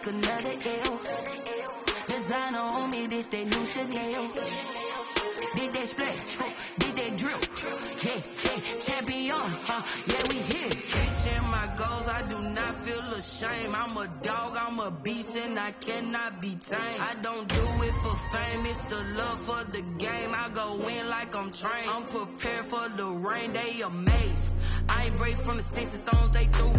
take another L. Designer on me, this that new Chanel. Did that splash, did that drill. Yeah, champion, yeah, we here. Reaching my goals, I do not feel ashamed. I'm a dog, I'm a beast, and I cannot be tamed. I don't do it for fame, it's the love for the game. I go in like I'm trained. I'm prepared for the rain, they amazed. I ain't break from the sticks and stones they threw.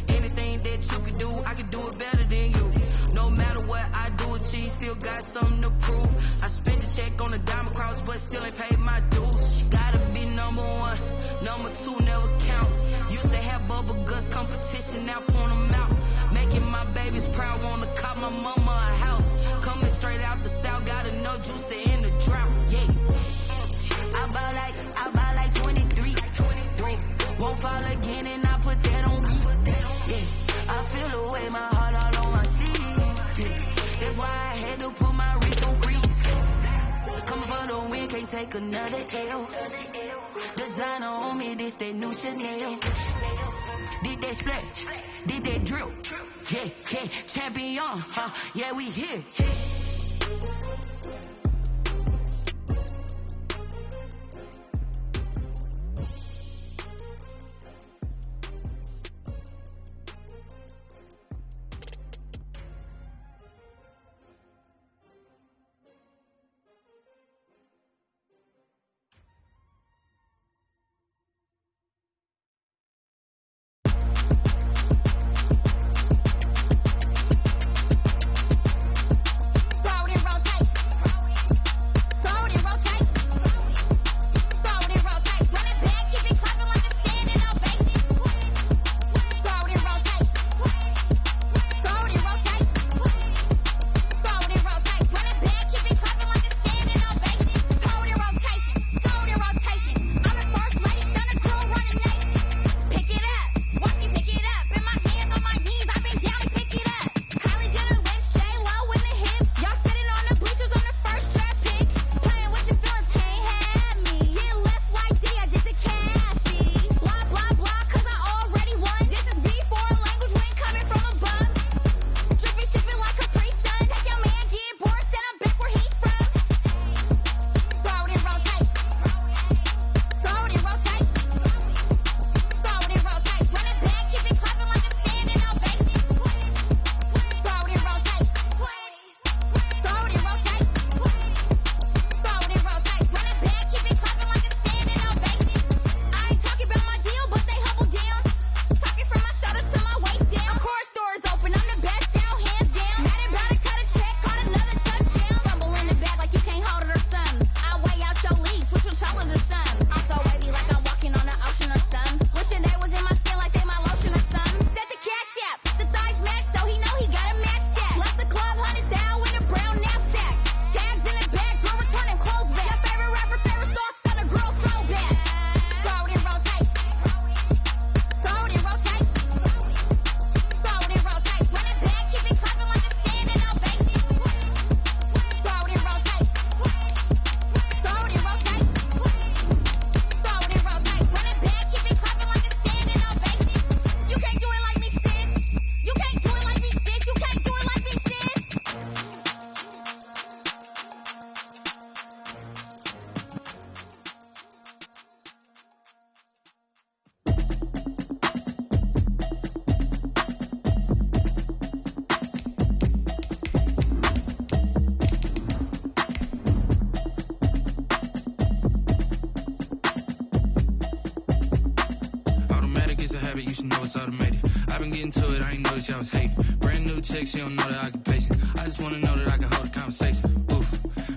Anything that you can do, I can do it better than you. No matter what I do, she still got something to prove. I spent the check on the diamond cross, but still ain't paid my dues. Gotta be number one, number two never count. Used to have bubble guts competition, now point them out. Making my babies proud, wanna cop my mama a house. Coming straight out the south, got enough juice to end the drought. Yeah, I buy like 23. Won't fall again, and I put that on me. Yeah, I feel the way, my heart all on my sleeve. Yeah, that's why I had to put my wrist on freeze. Coming for the win, can't take another L. Designer on me, this that new Chanel. Did that splash, did that drill. Yeah, champion, yeah, we here. She don't know the occupation. I just wanna know that I can hold a conversation. Oof,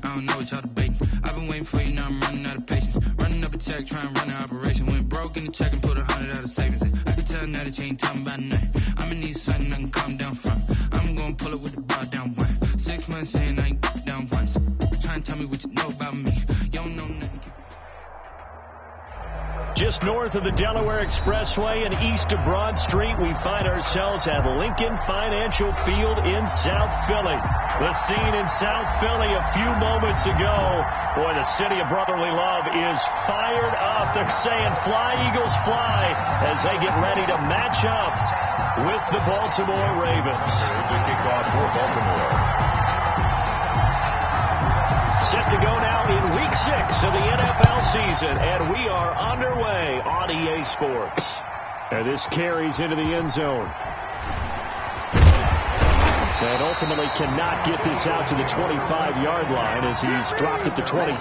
I don't know what y'all debating. I've been waiting for you, now I'm running out of patience. Running up a check, trying to run an operation. Went broke in the check and put 100 out of savings in. I can tell now that you ain't talking about nothing. I'ma need something I can calm down from. I'm gonna pull it with the bar down one. 6 months in, I ain't down once. Trying to tell me what you know about me. You don't know nothing. Just north of the Delaware Expressway and east of Broad Street, we find ourselves at Lincoln Financial Field in South Philly. The scene in South Philly a few moments ago. Boy, the city of brotherly love is fired up. They're saying, "Fly, Eagles, fly," as as they get ready to match up with the Baltimore Ravens. The kickoff for Baltimore. Set to go now in Week 6 of the NFL season, and we are underway on EA Sports. And this carries into the end zone. And ultimately cannot get this out to the 25-yard line as he's dropped at the 23.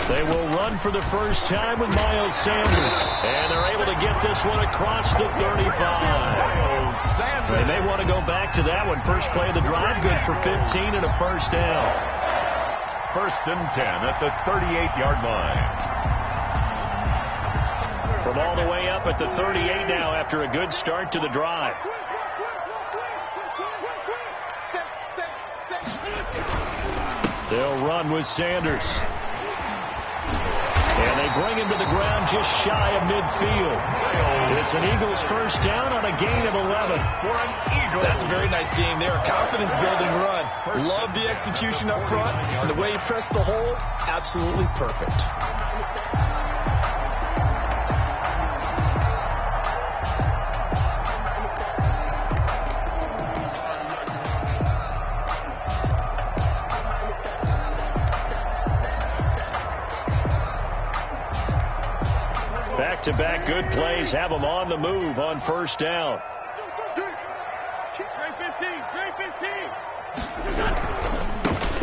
They will run for the first time with Miles Sanders. And they're able to get this one across the 35. They may want to go back to that one. First play of the drive, good for 15 and a first down. 1st and 10 at the 38-yard line. From all the way up at the 38 now after a good start to the drive. They'll run with Sanders. And they bring him to the ground just shy of midfield. It's an Eagles first down on a gain of 11. For an Eagle. That's a very nice game there. Confidence-building run. Love the execution up front. And the way he pressed the hole, absolutely perfect. Back-to-back good plays have them on the move on first down.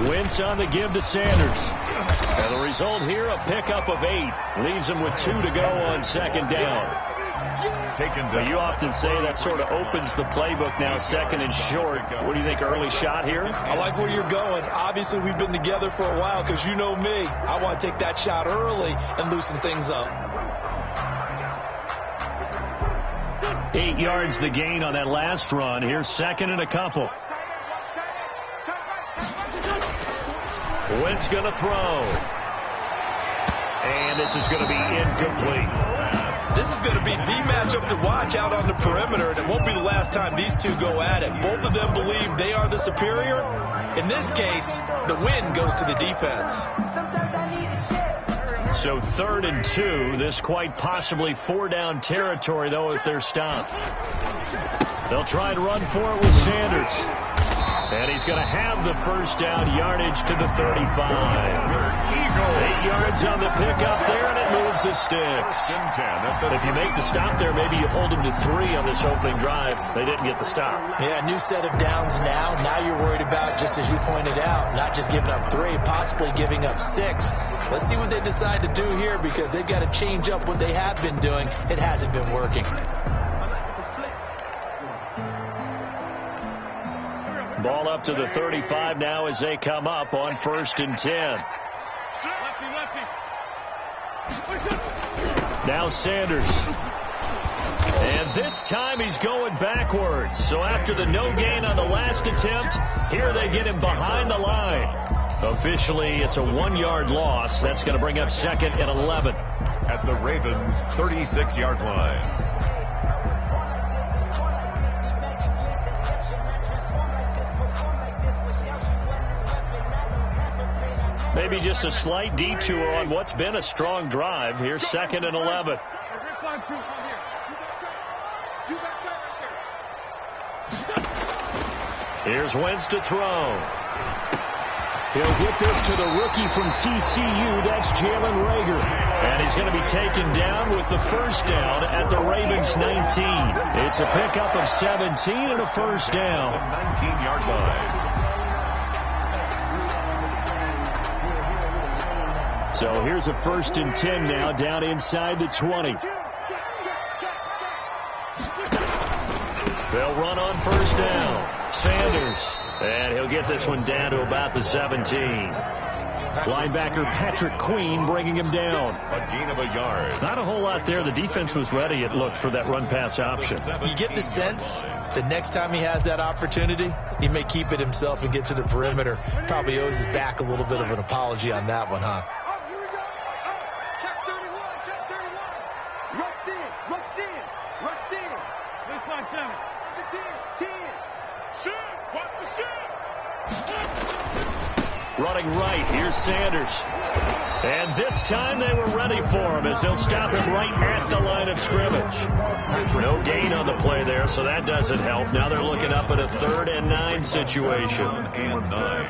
Wentz on the give to Sanders. And the result here, a pickup of 8. Leaves them with 2 to go on second down. Well, you often say that sort of opens the playbook now, second and short. What do you think, early shot here? I like where you're going. Obviously, we've been together for a while because you know me. I want to take that shot early and loosen things up. 8 yards the gain on that last run. Here's second and a couple. Wentz going to throw. And this is going to be incomplete. This is going to be the matchup to watch out on the perimeter, and it won't be the last time these two go at it. Both of them believe they are the superior. In this case, the win goes to the defense. So 3rd and 2. This quite possibly 4-down territory, though, if they're stopped. They'll try and run for it with Sanders. And he's going to have the first down yardage to the 35. 8 yards on the pickup there, and it moves the sticks. If you make the stop there, maybe you hold them to 3 on this opening drive. They didn't get the stop. Yeah, new set of downs now. Now you're worried about, just as you pointed out, not just giving up 3, possibly giving up 6. Let's see what they decide to do here, because they've got to change up what they have been doing. It hasn't been working. Ball up to the 35 now as they come up on 1st and 10. Now Sanders. And this time he's going backwards. So after the no gain on the last attempt, here they get him behind the line. Officially, it's a 1-yard loss. That's going to bring up 2nd and 11. At the Ravens' 36-yard line. Maybe just a slight detour on what's been a strong drive. Here's 2nd and 11. Here's Wentz to throw. He'll get this to the rookie from TCU. That's Jalen Reagor. And he's going to be taken down with the first down at the Ravens' 19. It's a pickup of 17 and a first down. 19-yard line. So here's a 1st and 10 now, down inside the 20. They'll run on 1st down. Sanders. And he'll get this one down to about the 17. Linebacker Patrick Queen bringing him down. A gain of a yard. Not a whole lot there. The defense was ready, it looked, for that run-pass option. You get the sense that next time he has that opportunity, he may keep it himself and get to the perimeter. Probably owes his back a little bit of an apology on that one, huh? Running right, here's Sanders. And this time they were ready for him as they'll stop him right at the line of scrimmage. No gain on the play there, so that doesn't help. Now they're looking up at a 3rd and 9 situation. And 9.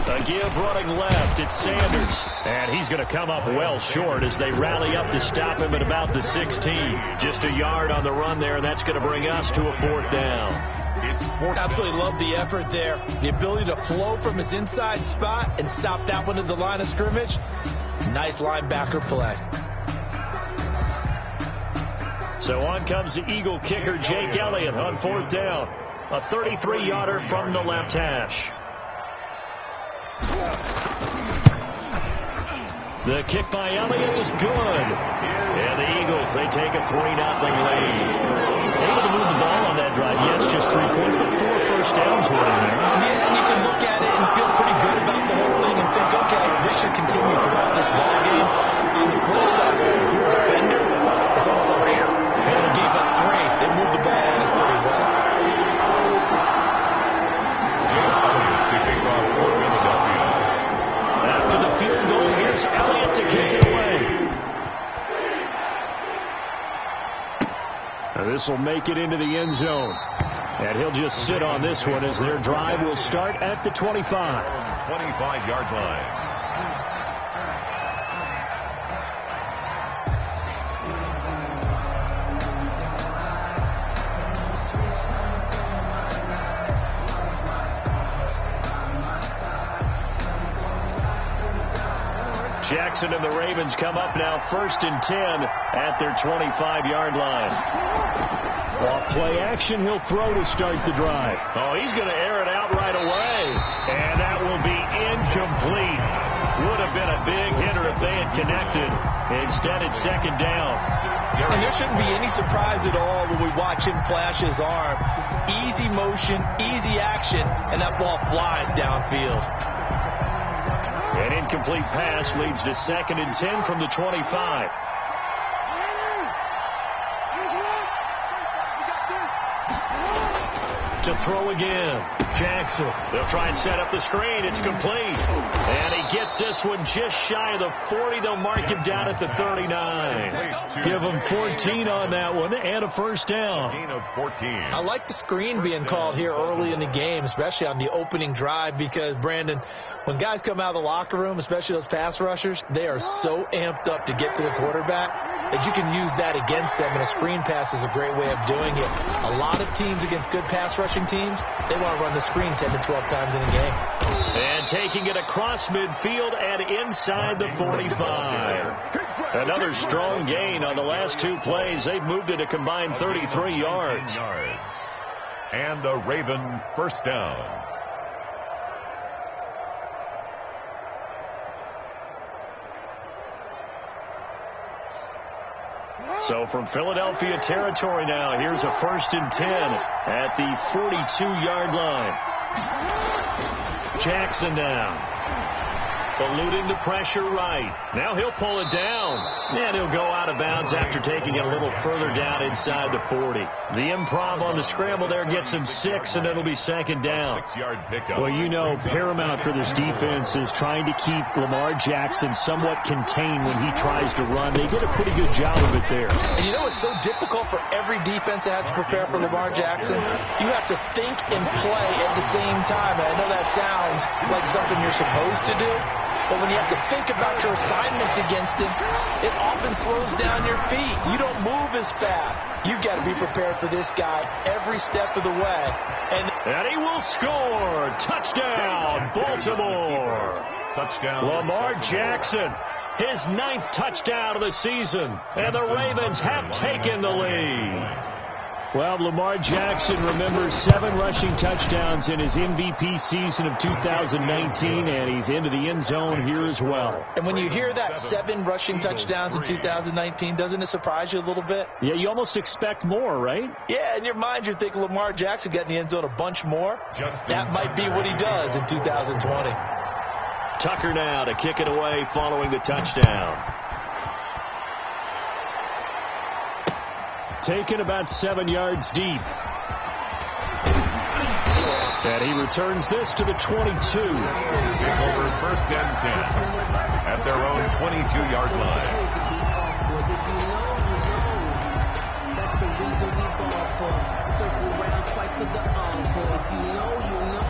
A give running left. It's Sanders. And he's going to come up well short as they rally up to stop him at about the 16. Just a yard on the run there, and that's going to bring us to a 4th down. Absolutely love the effort there. The ability to flow from his inside spot and stop that one at the line of scrimmage. Nice linebacker play. So on comes the Eagle kicker, Jake Elliott, on 4th down. A 33-yarder from the left hash. The kick by Elliott is good. And the Eagles, they take a 3-0 lead. Able to move the ball on that drive. Yes, just 3 points, but 4 first downs were in there. Yeah, and you can look at it and feel pretty good about the whole thing and think, okay, this should continue throughout this ball game. On the pro side, if you're a defender, it's almost like, they only gave up 3. They moved the ball on us pretty well. After the field goal, here's Elliott to kick it away. Now this will make it into the end zone. And he'll just sit on this one as their drive will start at the 25. 25-yard line. Jackson and the Ravens come up now 1st and 10 at their 25-yard line. Off play action, he'll throw to start the drive. Oh, he's going to air it out right away. And that will be incomplete. Would have been a big hitter if they had connected. Instead, it's 2nd down. And there shouldn't be any surprise at all when we watch him flash his arm. Easy motion, easy action, and that ball flies downfield. An incomplete pass leads to 2nd and 10 from the 25. To throw again. Jackson. They'll try and set up the screen. It's complete. And he gets this one just shy of the 40. They'll mark him down at the 39. Give him 14 on that one and a 1st down. Gain of 14. I like the screen being called here early in the game, especially on the opening drive, because, Brandon, when guys come out of the locker room, especially those pass rushers, they are so amped up to get to the quarterback that you can use that against them, and a screen pass is a great way of doing it. A lot of teams against good pass rushing teams, they want to run the screen 10 to 12 times in a game. And taking it across midfield and inside the 45. Another strong gain on the last 2 plays. They've moved it a combined 33 yards. And a Raven 1st down. So from Philadelphia territory now, here's a 1st and 10 at the 42-yard line. Jackson now. eluding the pressure right. Now he'll pull it down. And he'll go out of bounds after taking it a little further down inside the 40. The improv on the scramble there gets him 6, and it'll be second down. 6-yard pickup. Well, you know, paramount for this defense is trying to keep Lamar Jackson somewhat contained when he tries to run. They did a pretty good job of it there. And you know it's so difficult for every defense that has to prepare for Lamar Jackson? You have to think and play at the same time. And I know that sounds like something you're supposed to do, but when you have to think about your assignments against him, it often slows down your feet. You don't move as fast. You've got to be prepared for this guy every step of the way. And he will score. Touchdown, Baltimore. Touchdown. Lamar Jackson, his 9th touchdown of the season. And the Ravens have taken the lead. Well, Lamar Jackson remembers 7 rushing touchdowns in his MVP season of 2019, and he's into the end zone here as well. And when you hear that 7 rushing touchdowns in 2019, doesn't it surprise you a little bit? Yeah, you almost expect more, right? Yeah, in your mind you're thinking Lamar Jackson got in the end zone a bunch more. That might be what he does in 2020. Tucker now to kick it away following the touchdown. Taken about 7 yards deep. And he returns this to the 22. Take over 1st and 10 at their own 22-yard line. That's the reason we ball for. Circle around twice with the encore. If you know, you know.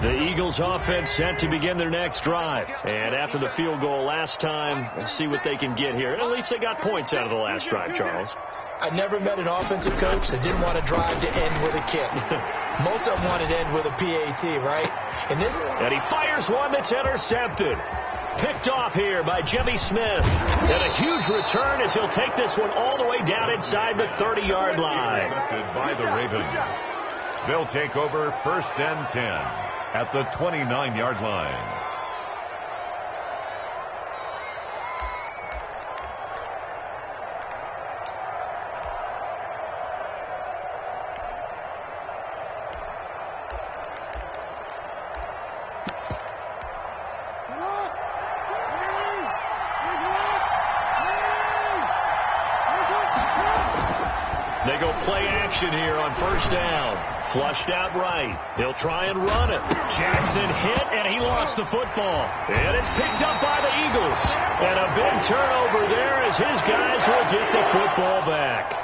The Eagles offense set to begin their next drive. And after the field goal last time, let's see what they can get here. And at least they got points out of the last drive, Charles. I never met an offensive coach that didn't want to drive to end with a kick. Most of them wanted to end with a PAT, right? And he fires one that's intercepted. Picked off here by Jimmy Smith. And a huge return as he'll take this one all the way down inside the 30-yard line. Intercepted by the Ravens. They'll take over 1st and 10 at the 29-yard line. They go play action here on 1st down. Flushed out right. He'll try and run it. Jackson hit, and he lost the football. And it's picked up by the Eagles. And a big turnover there as his guys will get the football back.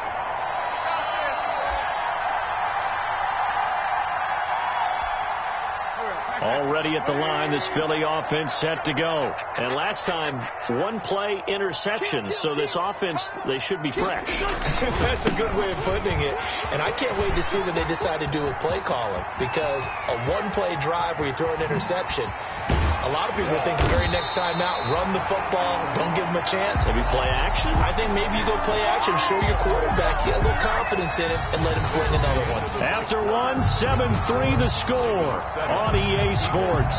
Already at the line, this Philly offense set to go. And last time, 1-play interception. So this offense, they should be fresh. That's a good way of putting it. And I can't wait to see what they decide to do with play calling. Because a 1-play drive where you throw an interception, a lot of people think the very next time out, run the football, don't give them a chance. Maybe play action? I think maybe you go play action, show your quarterback, get a little confidence in him, and let him fling another one. After one, 7-3 the score on EA Sports.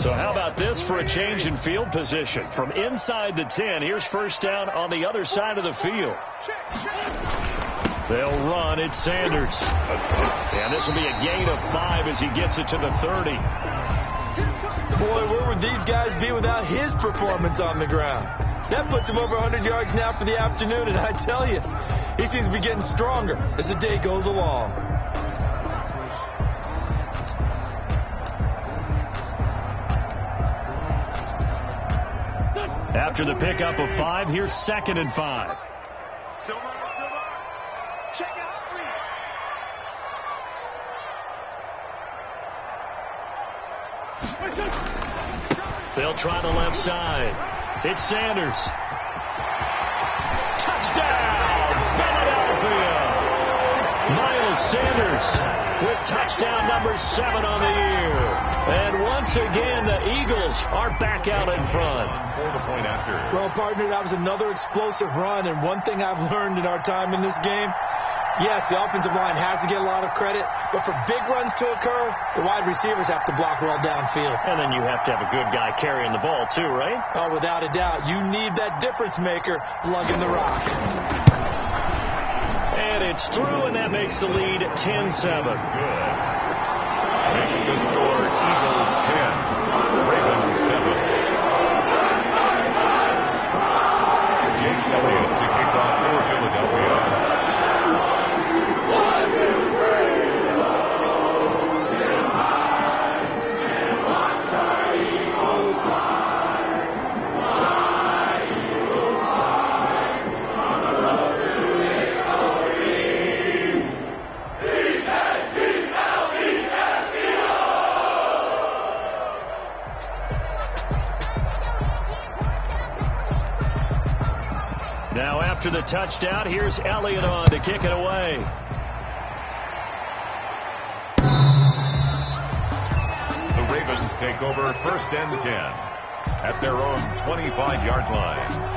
So how about this for a change in field position? From inside the 10, here's 1st down on the other side of the field. They'll run. It's Sanders. And this will be a gain of 5 as he gets it to the 30. Boy, where would these guys be without his performance on the ground? That puts him over 100 yards now for the afternoon, and I tell you, he seems to be getting stronger as the day goes along. After the pickup of 5, here's 2nd and 5. Check it out. They'll try the left side. It's Sanders. Touchdown, Philadelphia. 7 on the year. And once again, the Eagles are back out in front. For the point after. Well, partner, that was another explosive run. And one thing I've learned in our time in this game, yes, the offensive line has to get a lot of credit, but for big runs to occur, the wide receivers have to block well downfield. And then you have to have a good guy carrying the ball too, right? Oh, without a doubt. You need that difference maker lugging the rock. And it's through, and that makes the lead 10-7. Good. Makes the score Eagles 10, Ravens 7. Jake Elliott to kick off for Philadelphia. Now after the touchdown, here's Elliott on to kick it away. The Ravens take over 1st and 10 at their own 25-yard line.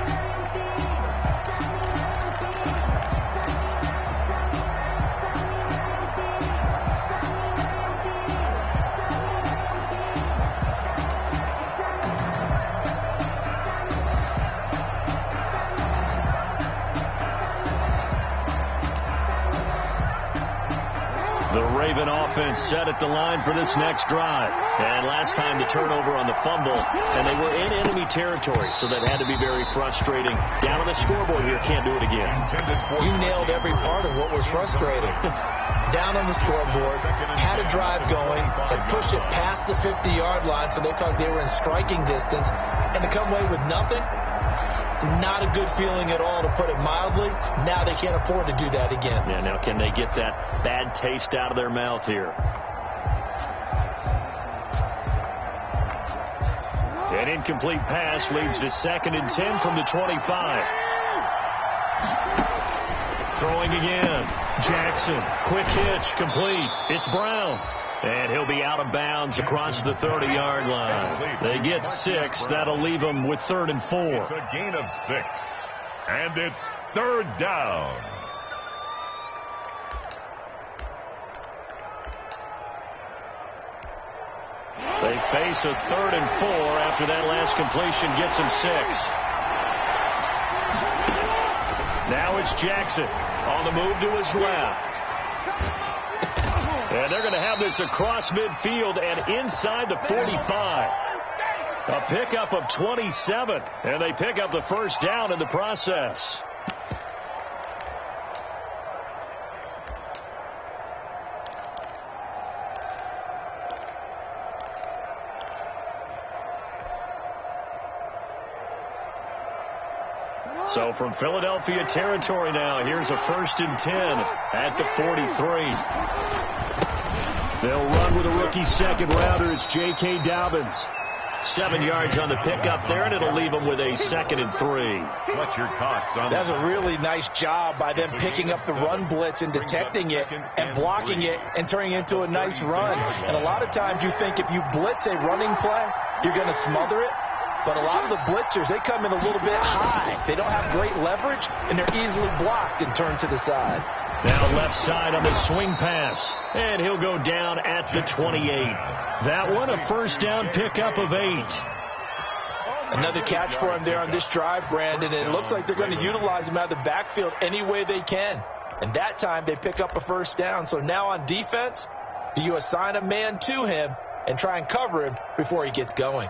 Offense set at the line for this next drive. And last time the turnover on the fumble, and they were in enemy territory, so that had to be very frustrating. Down on the scoreboard here, can't do it again. You nailed every part of what was frustrating. Down on the scoreboard, had a drive going, and pushed it past the 50-yard line, so they felt they were in striking distance, and to come away with nothing, not a good feeling at all, to put it mildly. Now they can't afford to do that again. Yeah, now can they get that bad taste out of their mouth here? An incomplete pass leads to 2nd and 10 from the 25. Throwing again. Jackson, quick hitch, complete. It's Brown. And he'll be out of bounds across the 30-yard line. They get 6. That'll leave them with 3rd and 4. It's a gain of 6. And it's 3rd down. They face a 3rd and 4 after that last completion gets them 6. Now it's Jackson on the move to his left. And they're going to have this across midfield and inside the 45. A pickup of 27, and they pick up the 1st down in the process. So from Philadelphia territory now, here's a 1st and 10 at the 43. They'll run with a rookie second rounder. It's J.K. Dobbins. 7 yards on the pickup there, and it'll leave them with a 2nd and 3. Fletcher Cox on That's a really nice job by them picking up the run blitz and detecting it and blocking it and turning it into a nice run. And a lot of times you think if you blitz a running play, you're going to smother it. But a lot of the blitzers, they come in a little bit high. They don't have great leverage, and they're easily blocked and turned to the side. Now left side on the swing pass, and he'll go down at the 28. That one a 1st down pickup of 8. Another catch for him there on this drive, Brandon, and it looks like they're going to utilize him out of the backfield any way they can. And that time they pick up a 1st down. So now on defense, do you assign a man to him and try and cover him before he gets going?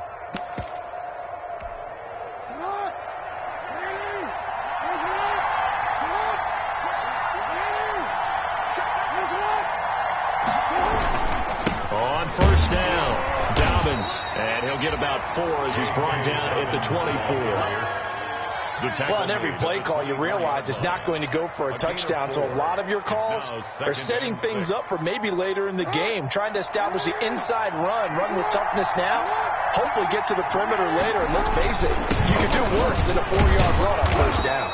On 1st down, Dobbins, and he'll get about 4 as he's brought down at the 24. Well, in every play call, you realize it's not going to go for a touchdown, so a lot of your calls are setting things up for maybe later in the game, trying to establish the inside run with toughness now, hopefully get to the perimeter later, and let's face it, you could do worse than a 4-yard run on 1st down.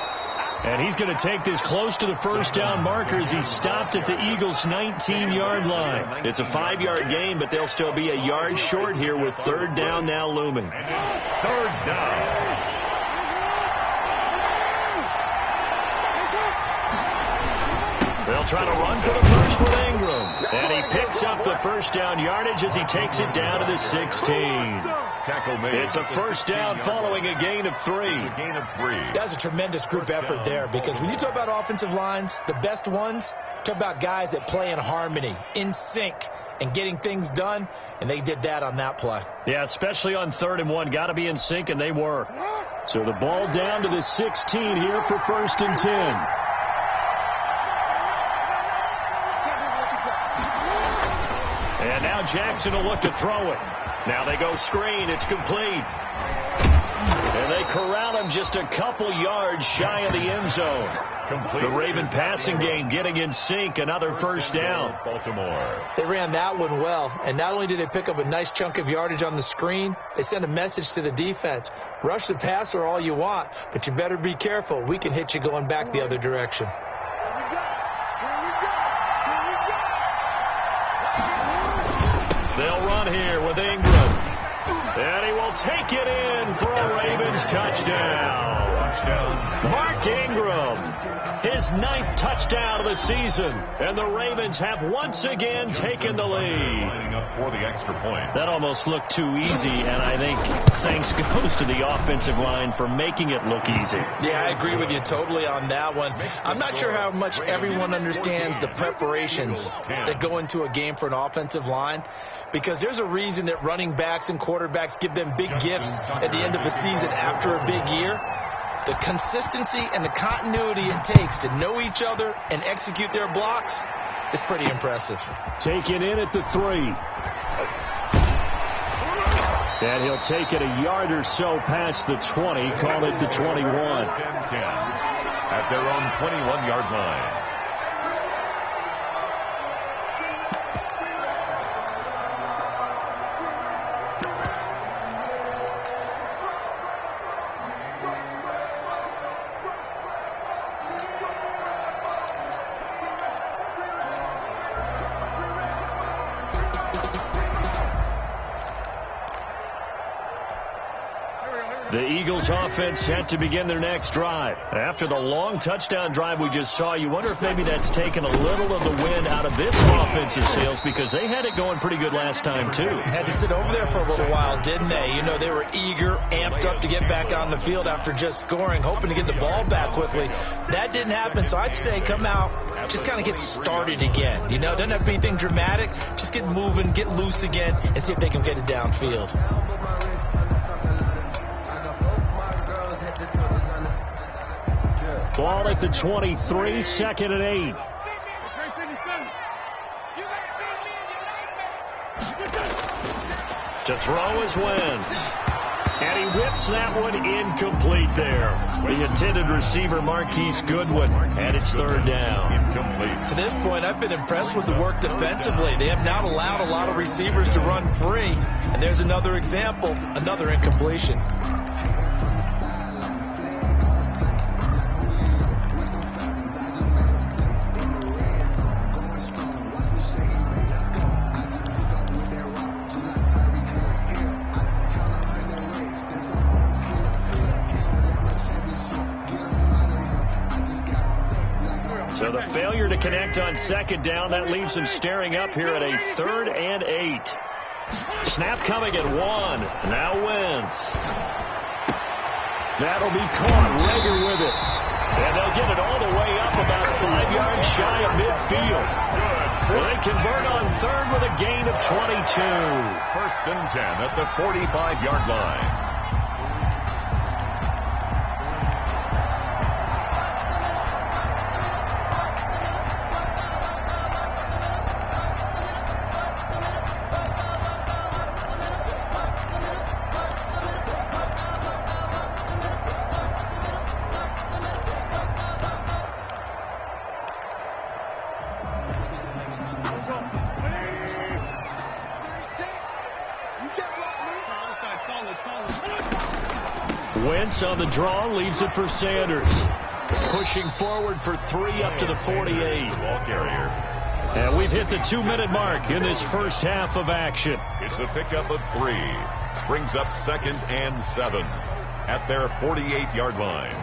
And And he's going to take this close to the first down marker as he stopped at the Eagles' 19-yard line. It's a 5-yard gain, but they'll still be a yard short here with third down now looming. And it's third down. They'll try to run for the first with Ingram. And he picks up the first down yardage as he takes it down to the 16. It's a first down following a gain of 3. That's a tremendous group effort there, because when you talk about offensive lines, the best ones, talk about guys that play in harmony, in sync, and getting things done, and they did that on that play. Yeah, especially on 3rd and 1. Got to be in sync, and they were. So the ball down to the 16 here for 1st and 10. And now Jackson will look to throw it. Now they go screen. It's complete. And they corral him just a couple yards shy of the end zone. The Raven passing game getting in sync. Another first down. Baltimore. They ran that one well. And not only did they pick up a nice chunk of yardage on the screen, they sent a message to the defense. Rush the passer all you want, but you better be careful. We can hit you going back the other direction. They'll run here with Ingram. And he will take it in for a Ravens touchdown. Mark Ingram, his 9th touchdown of the season. And the Ravens have once again taken the lead. Lining up for the extra point. That almost looked too easy, and I think thanks goes to the offensive line for making it look easy. Yeah, I agree with you totally on that one. I'm not sure how much everyone understands the preparations that go into a game for an offensive line, because there's a reason that running backs and quarterbacks give them big gifts at the end of the season after a big year. The consistency and the continuity it takes to know each other and execute their blocks is pretty impressive. Taken in at the 3. And he'll take it a yard or so past the 20, call it the 21. At their own 21-yard line. The Eagles offense set to begin their next drive. After the long touchdown drive we just saw, you wonder if maybe that's taken a little of the wind out of this offensive sails, because they had it going pretty good last time too. Had to sit over there for a little while, didn't they? You know, they were eager, amped up to get back on the field after just scoring, hoping to get the ball back quickly. That didn't happen, so I'd say come out, just kind of get started again. You know, doesn't have to be anything dramatic. Just get moving, get loose again, and see if they can get it downfield. Ball at the 23, 2nd and 8. To throw is Wentz. And he whips that one incomplete there. The intended receiver, Marquise Goodwin, and it's 3rd down. Incomplete. To this point, I've been impressed with the work defensively. They have not allowed a lot of receivers to run free. And there's another example, another incompletion. So the failure to connect on 2nd down, that leaves them staring up here at a 3rd and 8. Snap coming at 1. Now Wentz. That'll be caught. Rager with it. And they'll get it all the way up about 5 yards shy of midfield. Well, they convert on 3rd with a gain of 22. 1st and 10 at the 45-yard line. Wentz on the draw, leaves it for Sanders. pushing forward for 3 up to the 48. Ball carrier. And we've hit the 2-minute mark in this first half of action. It's a pickup of 3. Brings up 2nd and 7 at their 48-yard line.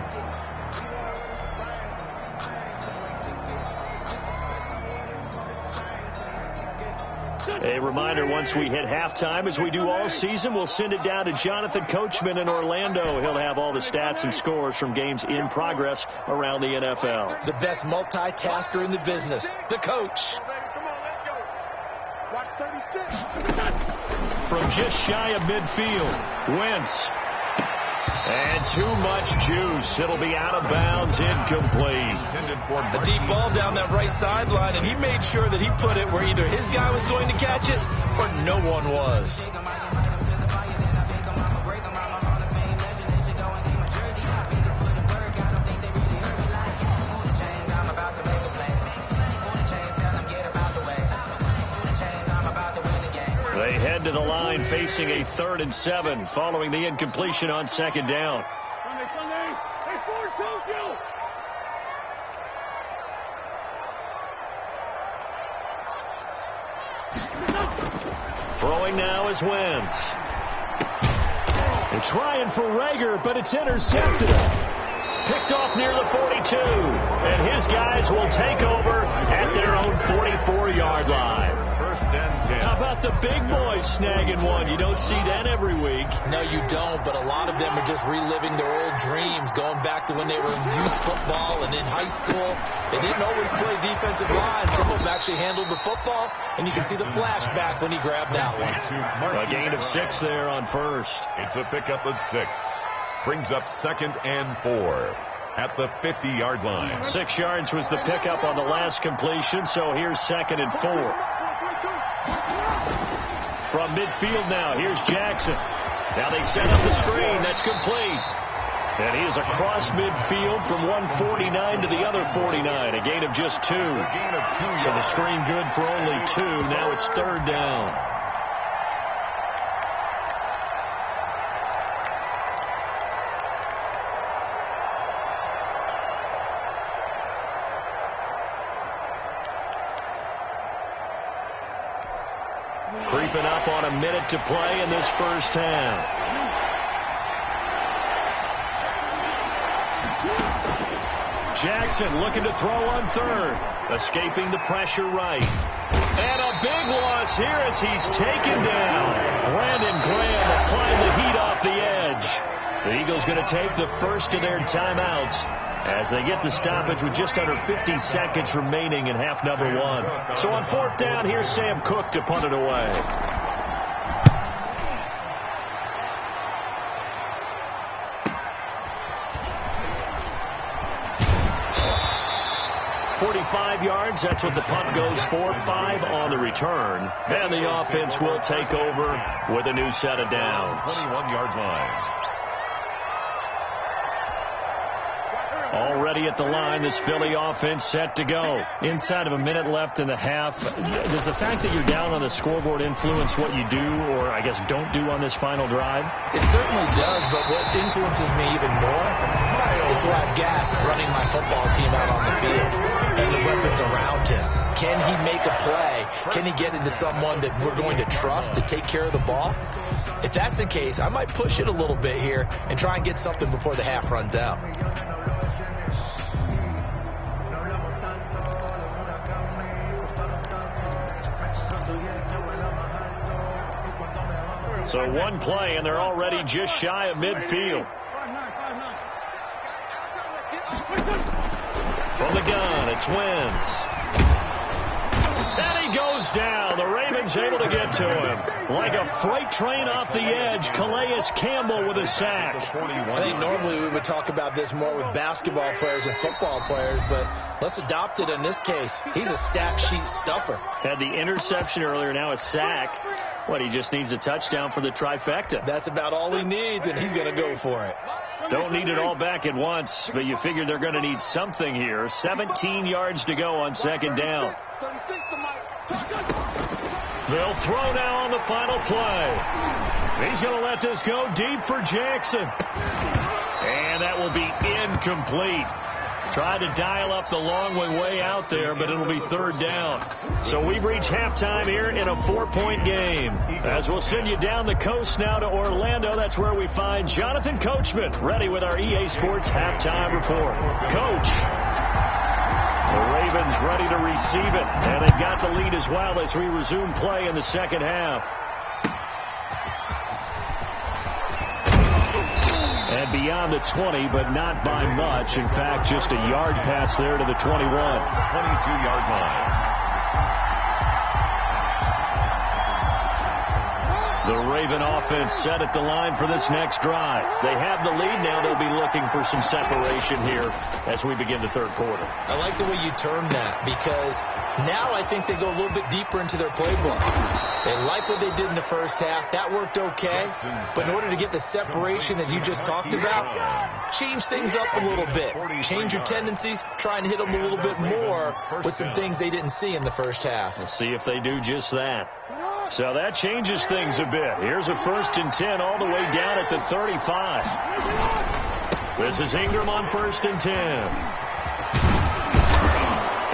A reminder, once we hit halftime, as we do all season, we'll send it down to Jonathan Coachman in Orlando. He'll have all the stats and scores from games in progress around the NFL. The best multitasker in the business, the coach. From just shy of midfield, Wentz. And too much juice. It'll be out of bounds, incomplete. A deep ball down that right sideline, and he made sure that he put it where either his guy was going to catch it or no one was. They head to the line facing a 3rd and 7 following the incompletion on 2nd down. Throwing now is Wentz. They're trying for Rager, but it's intercepted. Picked off near the 42. And his guys will take over at their own 44-yard line. 1st and 10. How about the big boys snagging one? You don't see that every week. No, you don't, but a lot of them are just reliving their old dreams, going back to when they were in youth football and in high school. They didn't always play defensive line. Some of them actually handled the football, and you can see the flashback when he grabbed that one. A gain of 6 there on 1st. It's a pickup of 6. Brings up 2nd and 4 at the 50-yard line. 6 yards was the pickup on the last completion, so here's 2nd and 4. From midfield now, here's Jackson. Now they set up the screen. That's complete. And he is across midfield from 149 to the other 49. A gain of just 2. So the screen good for only 2. Now it's 3rd down. Creeping up on a minute to play in this first half. Jackson looking to throw on 3rd. Escaping the pressure right. And a big loss here as he's taken down. Brandon Graham applying the heat off the edge. The Eagles going to take the first of their timeouts as they get the stoppage with just under 50 seconds remaining in half number 1. So on 4th down, here's Sam Cook to punt it away. Yards. That's what the punt goes for. 5 on the return. And the offense will take over with a new set of downs. 21-yard line. Already at the line, this Philly offense set to go. Inside of a minute left in the half. Does the fact that you're down on the scoreboard influence what you do, or I guess don't do on this final drive? It certainly does, but what influences me even more is what I've got running my football team out on the field and the weapons around him. Can he make a play? Can he get into someone that we're going to trust to take care of the ball? If that's the case, I might push it a little bit here and try and get something before the half runs out. So one play, and they're already just shy of midfield. From the gun, it's Wentz. And he goes down. The Ravens able to get to him. Like a freight train off the edge, Calais Campbell with a sack. I think normally we would talk about this more with basketball players and football players, but let's adopt it in this case. He's a stat sheet stuffer. Had the interception earlier, now a sack. What, he just needs a touchdown for the trifecta. That's about all he needs, and he's going to go for it. Don't need it all back at once, but you figure they're going to need something here. 17 yards to go on 2nd down. They'll throw now on the final play. He's going to let this go deep for Jackson. And that will be incomplete. Tried to dial up the long way out there, but it'll be third down. So we've reached halftime here in a 4-point game. As we'll send you down the coast now to Orlando, that's where we find Jonathan Coachman, ready with our EA Sports halftime report. Coach, the Ravens ready to receive it, and they've got the lead as well as we resume play in the second half. And beyond the 20, but not by much. In fact, just a yard pass there to the 21. 22-yard line. The Raven offense set at the line for this next drive. They have the lead now. They'll be looking for some separation here as we begin the third quarter. I like the way you term that, because now I think they go a little bit deeper into their playbook. They like what they did in the first half. That worked okay. But in order to get the separation that you just talked about, change things up a little bit. Change your tendencies. Try and hit them a little bit more with some things they didn't see in the first half. We'll see if they do just that. So that changes things a bit. Here's a 1st and 10 all the way down at the 35. This is Ingram on 1st and 10.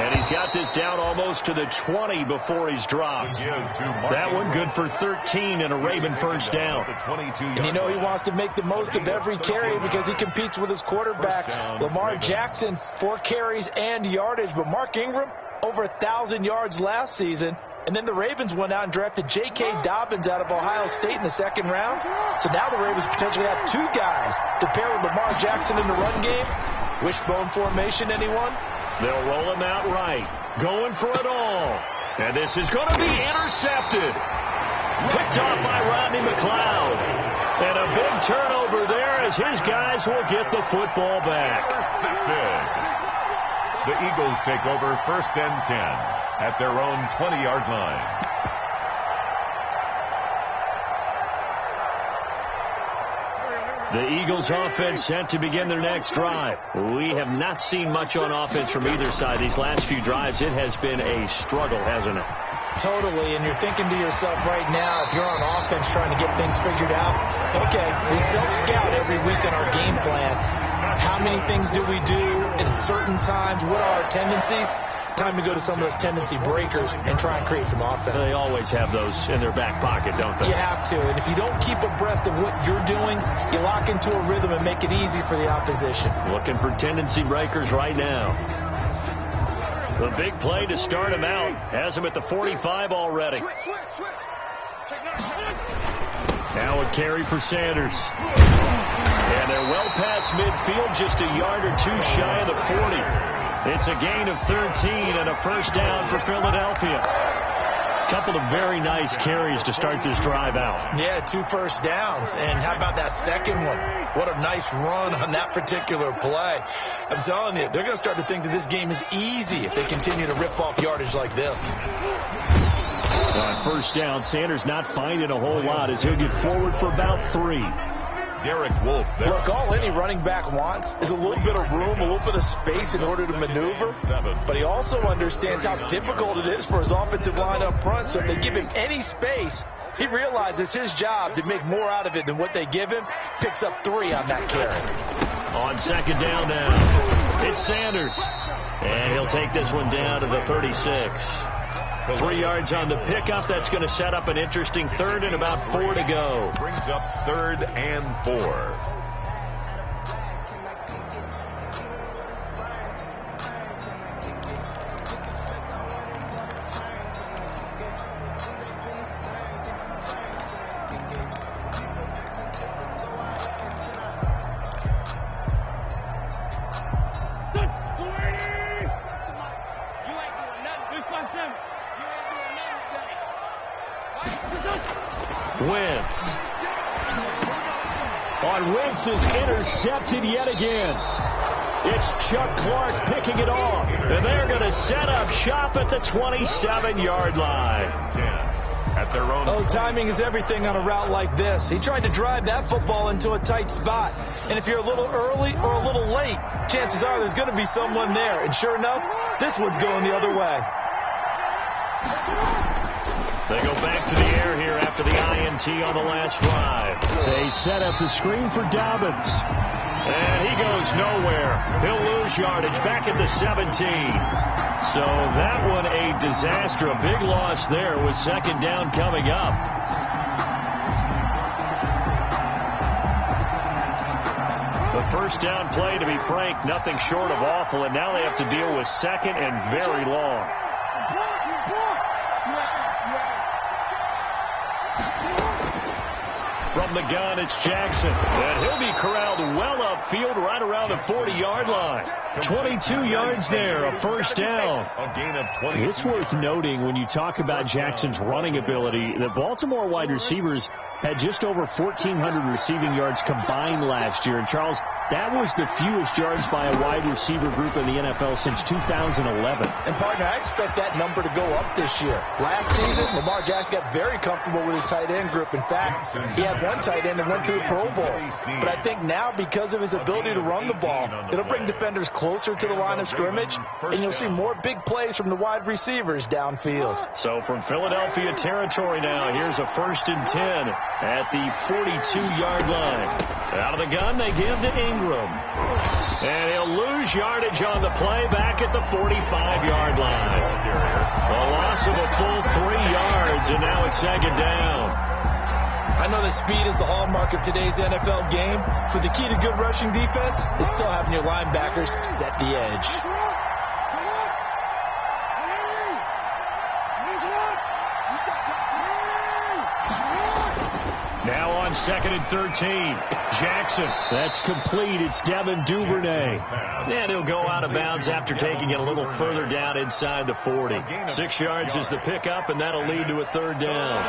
And he's got this down almost to the 20 before he's dropped. That one good for 13 and a Raven first down. And you know he wants to make the most of every carry because he competes with his quarterback, Lamar Jackson, 4 carries and yardage. But Mark Ingram, over 1,000 yards last season. And then the Ravens went out and drafted J.K. Dobbins out of Ohio State in the 2nd round. So now the Ravens potentially have 2 guys to pair with Lamar Jackson in the run game. Wishbone formation, anyone? They'll roll him out right. Going for it all. And this is going to be intercepted. Picked off by Rodney McLeod. And a big turnover there as his guys will get the football back. Intercepted. The Eagles take over 1st and 10 at their own 20-yard line. The Eagles offense set to begin their next drive. We have not seen much on offense from either side these last few drives. It has been a struggle, hasn't it? Totally, and you're thinking to yourself right now, if you're on offense trying to get things figured out, okay, we self-scout every week on our game plan. How many things do we do at certain times? What are our tendencies? Time to go to some of those tendency breakers and try and create some offense. They always have those in their back pocket, don't they? You have to, and if you don't keep abreast of what you're doing, you lock into a rhythm and make it easy for the opposition. Looking for tendency breakers right now. The big play to start him out has him at the 45 already. Now a carry for Sanders. And they're well past midfield, just a yard or two shy of the 40. It's a gain of 13 and a first down for Philadelphia. A couple of very nice carries to start this drive out. Yeah, 2 first downs. And how about that second one? What a nice run on that particular play. I'm telling you, they're going to start to think that this game is easy if they continue to rip off yardage like this. On first down, Sanders not finding a whole lot as he'll get forward for about 3. Derek Wolfe there. Look, all any running back wants is a little bit of room, a little bit of space in order to maneuver. But he also understands how difficult it is for his offensive line up front. So if they give him any space, he realizes his job to make more out of it than what they give him. Picks up 3 on that carry. On second down now, it's Sanders. And he'll take this one down to the 36. 3 yards on the pickup. That's going to set up an interesting 3rd and about 4 to go. Brings up 3rd and 4. Wentz. Wentz is intercepted yet again. It's Chuck Clark picking it off. And they're going to set up shop at the 27-yard line. At their own. Oh, timing is everything on a route like this. He tried to drive that football into a tight spot. And if you're a little early or a little late, chances are there's going to be someone there. And sure enough, this one's going the other way. They go back to the air here after the INT on the last drive. They set up the screen for Dobbins. And he goes nowhere. He'll lose yardage back at the 17. So that one a disaster. A big loss there with second down coming up. The first down play, to be frank, nothing short of awful. And now they have to deal with second and very long. From the gun, it's Jackson. And he'll be corralled well upfield right around the 40-yard line. 22 yards there, a first down. A gain of 20. It's worth noting when you talk about Jackson's running ability, the Baltimore wide receivers had just over 1,400 receiving yards combined last year. And, Charles, that was the fewest yards by a wide receiver group in the NFL since 2011. And, partner, I expect that number to go up this year. Last season, Lamar Jackson got very comfortable with his tight end group. In fact, he had one tight end that went to the Pro Bowl. But I think now, because of his ability to run the ball, it'll bring defenders closer to the line of scrimmage, and you'll see more big plays from the wide receivers downfield. So from Philadelphia territory now, here's a 1st and 10 at the 42-yard line. Out of the gun, they give to Ingram. And he'll lose yardage on the play back at the 45-yard line. A loss of a full 3 yards, and now it's second down. I know that speed is the hallmark of today's NFL game, but the key to good rushing defense is still having your linebackers set the edge. Now on 2nd and 13. Jackson. That's complete. It's Devin Duvernay. And he'll go out of bounds after taking it a little further down inside the 40. 6 yards is the pickup, and that'll lead to a third down.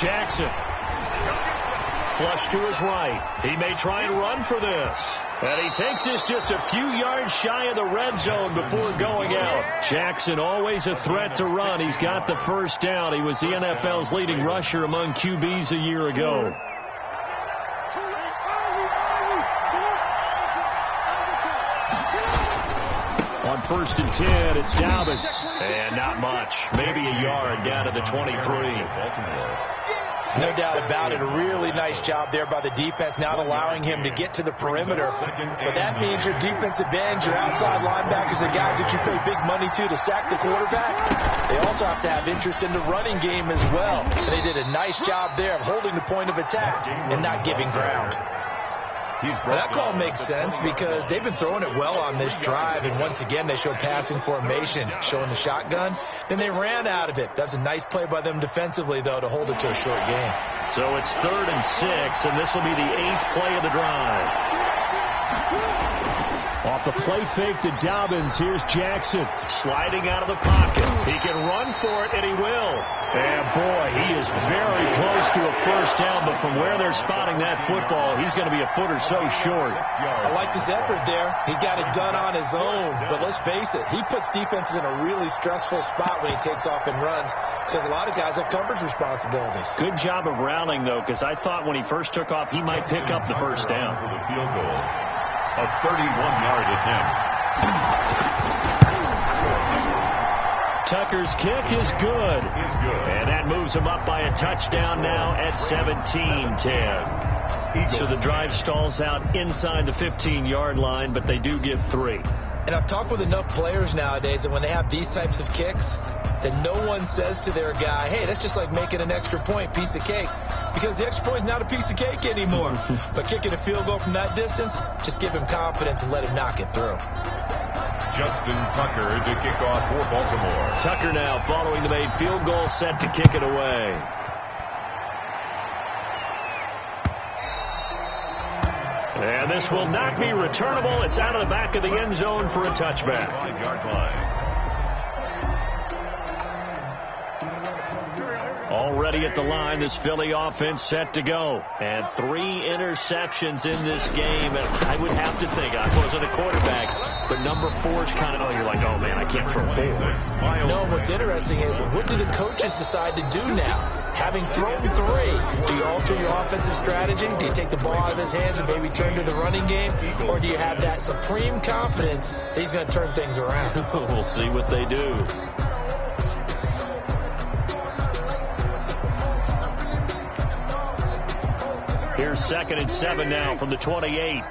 Jackson. Flush to his right. He may try and run for this. And he takes this just a few yards shy of the red zone before going out. Jackson, always a threat to run. He's got the first down. He was the NFL's leading rusher among QBs a year ago. On 1st and 10, it's Dobbins. And not much. Maybe a yard down to the 23. No doubt about it. A really nice job there by the defense, not allowing him to get to the perimeter. But that means your defensive ends, your outside linebackers, the guys that you pay big money to sack the quarterback, they also have to have interest in the running game as well. And they did a nice job there of holding the point of attack and not giving ground. Well, that call makes sense because they've been throwing it well on this drive, and once again they show passing formation, showing the shotgun. Then they ran out of it. That's a nice play by them defensively, though, to hold it to a short game. So it's 3rd and 6, and this will be the 8th play of the drive. Off the play fake to Dobbins, here's Jackson. Sliding out of the pocket. He can run for it, and he will. And, boy, he is very close to a first down, but from where they're spotting that football, he's going to be a foot or so short. I liked his effort there. He got it done on his own, but let's face it, he puts defenses in a really stressful spot when he takes off and runs because a lot of guys have coverage responsibilities. Good job of rallying, though, because I thought when he first took off, he might pick up the first down. For the field goal. A 31-yard attempt. Tucker's kick is good. And that moves him up by a touchdown now at 17-10. So the drive stalls out inside the 15-yard line, but they do give 3. And I've talked with enough players nowadays that when they have these types of kicks, that no one says to their guy, hey, that's just like making an extra point, piece of cake. Because the extra point is not a piece of cake anymore. But kicking a field goal from that distance, just give him confidence and let him knock it through. Justin Tucker to kick off for Baltimore. Tucker now following the made field goal, set to kick it away. And this will not be returnable. It's out of the back of the end zone for a touchback. 5-yard line. Already at the line, this Philly offense set to go. And 3 interceptions in this game. And I would have to think, I wasn't a quarterback, but number 4 is kind of, you're like, oh, man, I can't throw 4. No, what's interesting is, what do the coaches decide to do now? Having thrown 3, do you alter your offensive strategy? Do you take the ball out of his hands and maybe turn to the running game? Or do you have that supreme confidence that he's going to turn things around? We'll see what they do. Here's 2nd and 7 now from the 28.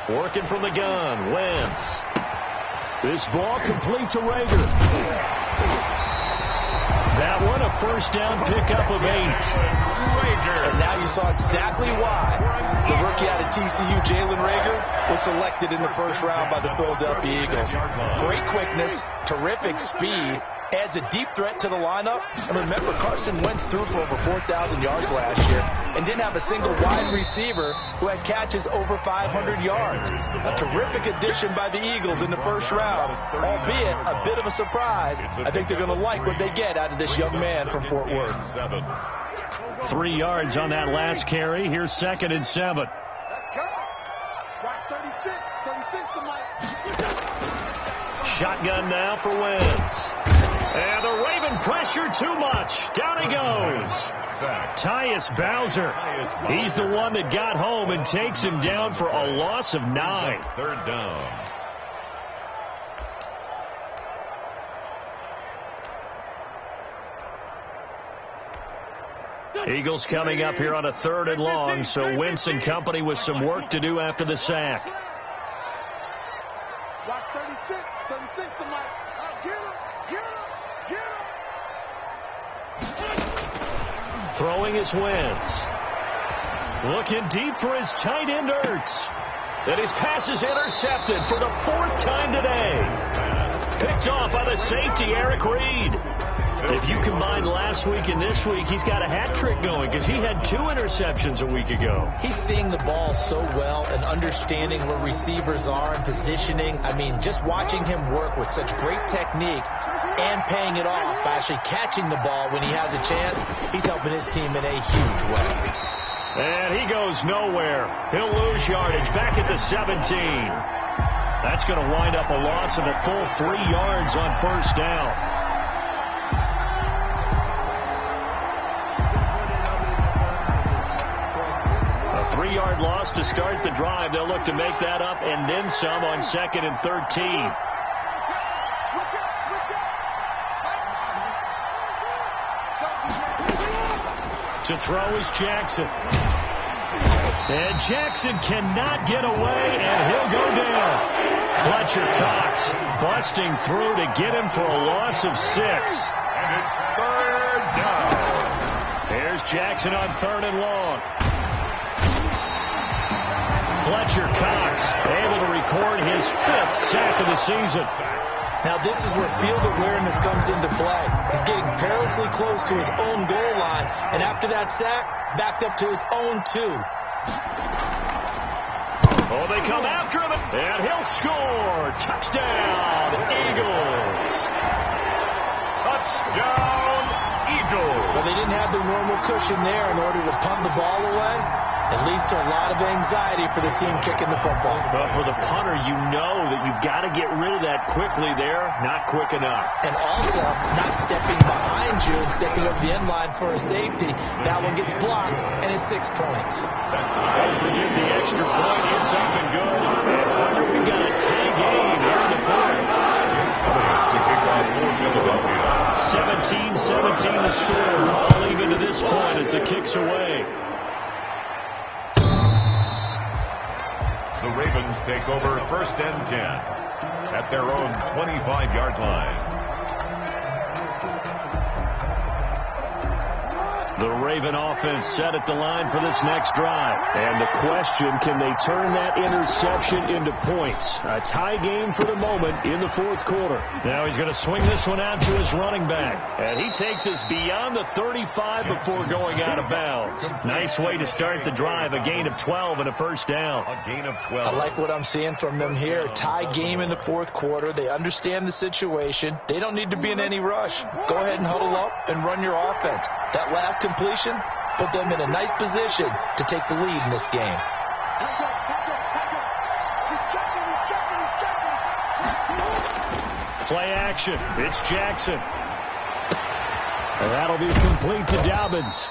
Working from the gun, Wentz. This ball complete to Rager. That one a first down pickup of 8. And now you saw exactly why the rookie out of TCU, Jalen Rager, was selected in the first round by the Philadelphia Eagles. Great quickness, terrific speed, adds a deep threat to the lineup. And remember, Carson Wentz threw for over 4,000 yards last year and didn't have a single wide receiver who had catches over 500 yards. A terrific addition by the Eagles in the first round, albeit a bit of a surprise. I think they're going to like what they get out of this young man from Fort Worth. 3 yards on that last carry. Here's 2nd and 7. Shotgun now for Wentz. And the Raven pressure too much. Down he goes. Tyus Bowser. He's the one that got home and takes him down for a loss of 9. 3rd down. Eagles coming up here on a 3rd and long, so Wentz and company with some work to do after the sack. Watch 36 to Mike. Get him. Throwing is Wentz. Looking deep for his tight end Ertz. And his pass is intercepted for the 4th time today. Picked off by the safety, Eric Reed. If you combine last week and this week, he's got a hat trick going because he had 2 interceptions a week ago. He's seeing the ball so well and understanding where receivers are and positioning. I mean, just watching him work with such great technique and paying it off by actually catching the ball when he has a chance, he's helping his team in a huge way. And he goes nowhere. He'll lose yardage back at the 17. That's going to wind up a loss of a full 3 yards on first down. A 3-yard loss to start the drive. They'll look to make that up and then some on 2nd and 13. To throw is Jackson. And Jackson cannot get away, and he'll go down. Fletcher Cox busting through to get him for a loss of 6. And it's 3rd down. There's Jackson on 3rd and long. Fletcher Cox able to record his 5th sack of the season. Now this is where field awareness comes into play. He's getting perilously close to his own goal line, and after that sack, backed up to his own 2. Oh, they come after him, and he'll score. Touchdown, Eagles. Touchdown, Eagles. Well, they didn't have their normal cushion there in order to punt the ball away. It leads to a lot of anxiety for the team kicking the football. But for the punter, you know that you've got to get rid of that quickly there. Not quick enough. And also, not stepping behind you and stepping over the end line for a safety. That one gets blocked, and it's 6 points. Don't forget the extra point. It's up and good. And Hunter, we've got a tie game here in the 4th. 17-17 the score. All even to this point as the kick's away. The Ravens take over 1st and 10 at their own 25-yard line. The Raven offense set at the line for this next drive. And the question, can they turn that interception into points? A tie game for the moment in the 4th quarter. Now he's going to swing this one out to his running back. And he takes us beyond the 35 before going out of bounds. Nice way to start the drive. A gain of 12 and a first down. A gain of 12. I like what I'm seeing from them here. A tie game in the 4th quarter. They understand the situation. They don't need to be in any rush. Go ahead and huddle up and run your offense. That last completion put them in a nice position to take the lead in this game. Play action. It's Jackson. And that'll be complete to Dobbins.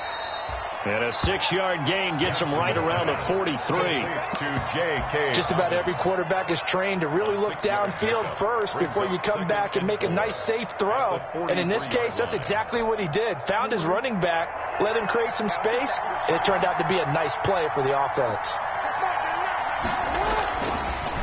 And a 6-yard gain gets him right around the 43. Just about every quarterback is trained to really look downfield first before you come back and make a nice, safe throw. And in this case, that's exactly what he did. Found his running back, let him create some space, and it turned out to be a nice play for the offense.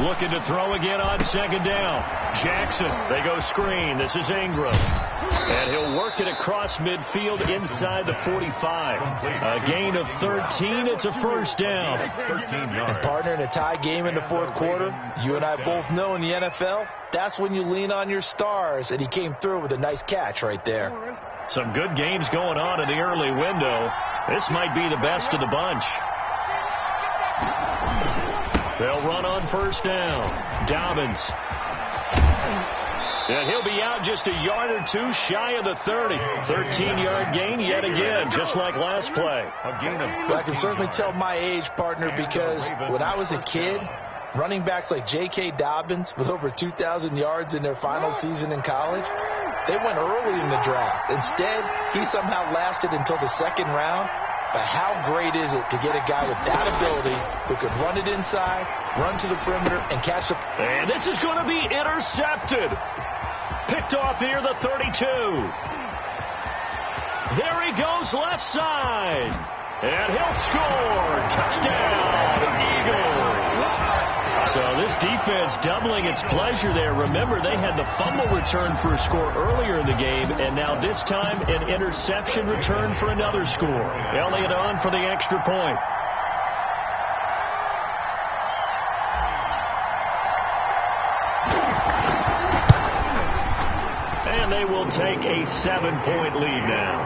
Looking to throw again on second down. Jackson, they go screen. This is Ingram. And he'll work it across midfield inside the 45. A gain of 13. It's a first down. 13 yards. And partner, in a tie game in the fourth quarter, you and I both know in the NFL, that's when you lean on your stars. And he came through with a nice catch right there. Some good games going on in the early window. This might be the best of the bunch. They'll run on first down. Dobbins. And he'll be out just a yard or two shy of the 30. 13-yard gain yet again, just like last play. Well, I can certainly tell my age, partner, because when I was a kid, running backs like J.K. Dobbins with over 2,000 yards in their final season in college, they went early in the draft. Instead, he somehow lasted until the second round. But how great is it to get a guy with that ability who can run it inside, run to the perimeter, and catch the... And this is going to be intercepted. Picked off near the 32. There he goes left side. And he'll score. Touchdown, Eagles. So this defense doubling its pleasure there. Remember, they had the fumble return for a score earlier in the game, and now this time an interception return for another score. Elliott on for the extra point. And they will take a 7-point lead now.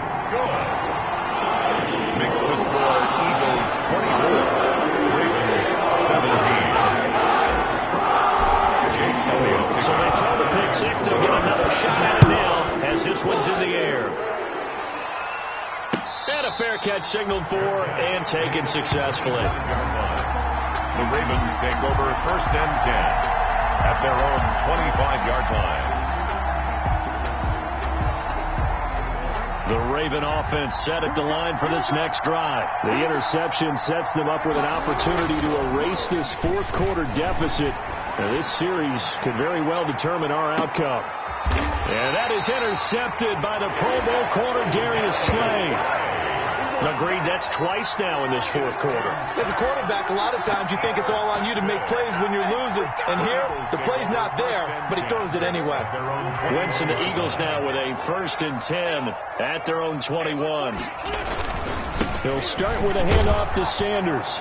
Makes the score Eagles 24, Ravens 17. So they throw the pick six. They'll get another shot at it now as this one's in the air. And a fair catch signaled for and taken successfully. The Ravens take over first and 10 at their own 25-yard line. The Raven offense set at the line for this next drive. The interception sets them up with an opportunity to erase this fourth quarter deficit. Now, this series could very well determine our outcome. And that is intercepted by the Pro Bowl corner, Darius Slay. Agreed, that's twice now in this fourth quarter. As a quarterback, a lot of times you think it's all on you to make plays when you're losing. And here, the play's not there, but he throws it anyway. Wentz and the Eagles now with a first and 10 at their own 21. They'll start with a handoff to Sanders.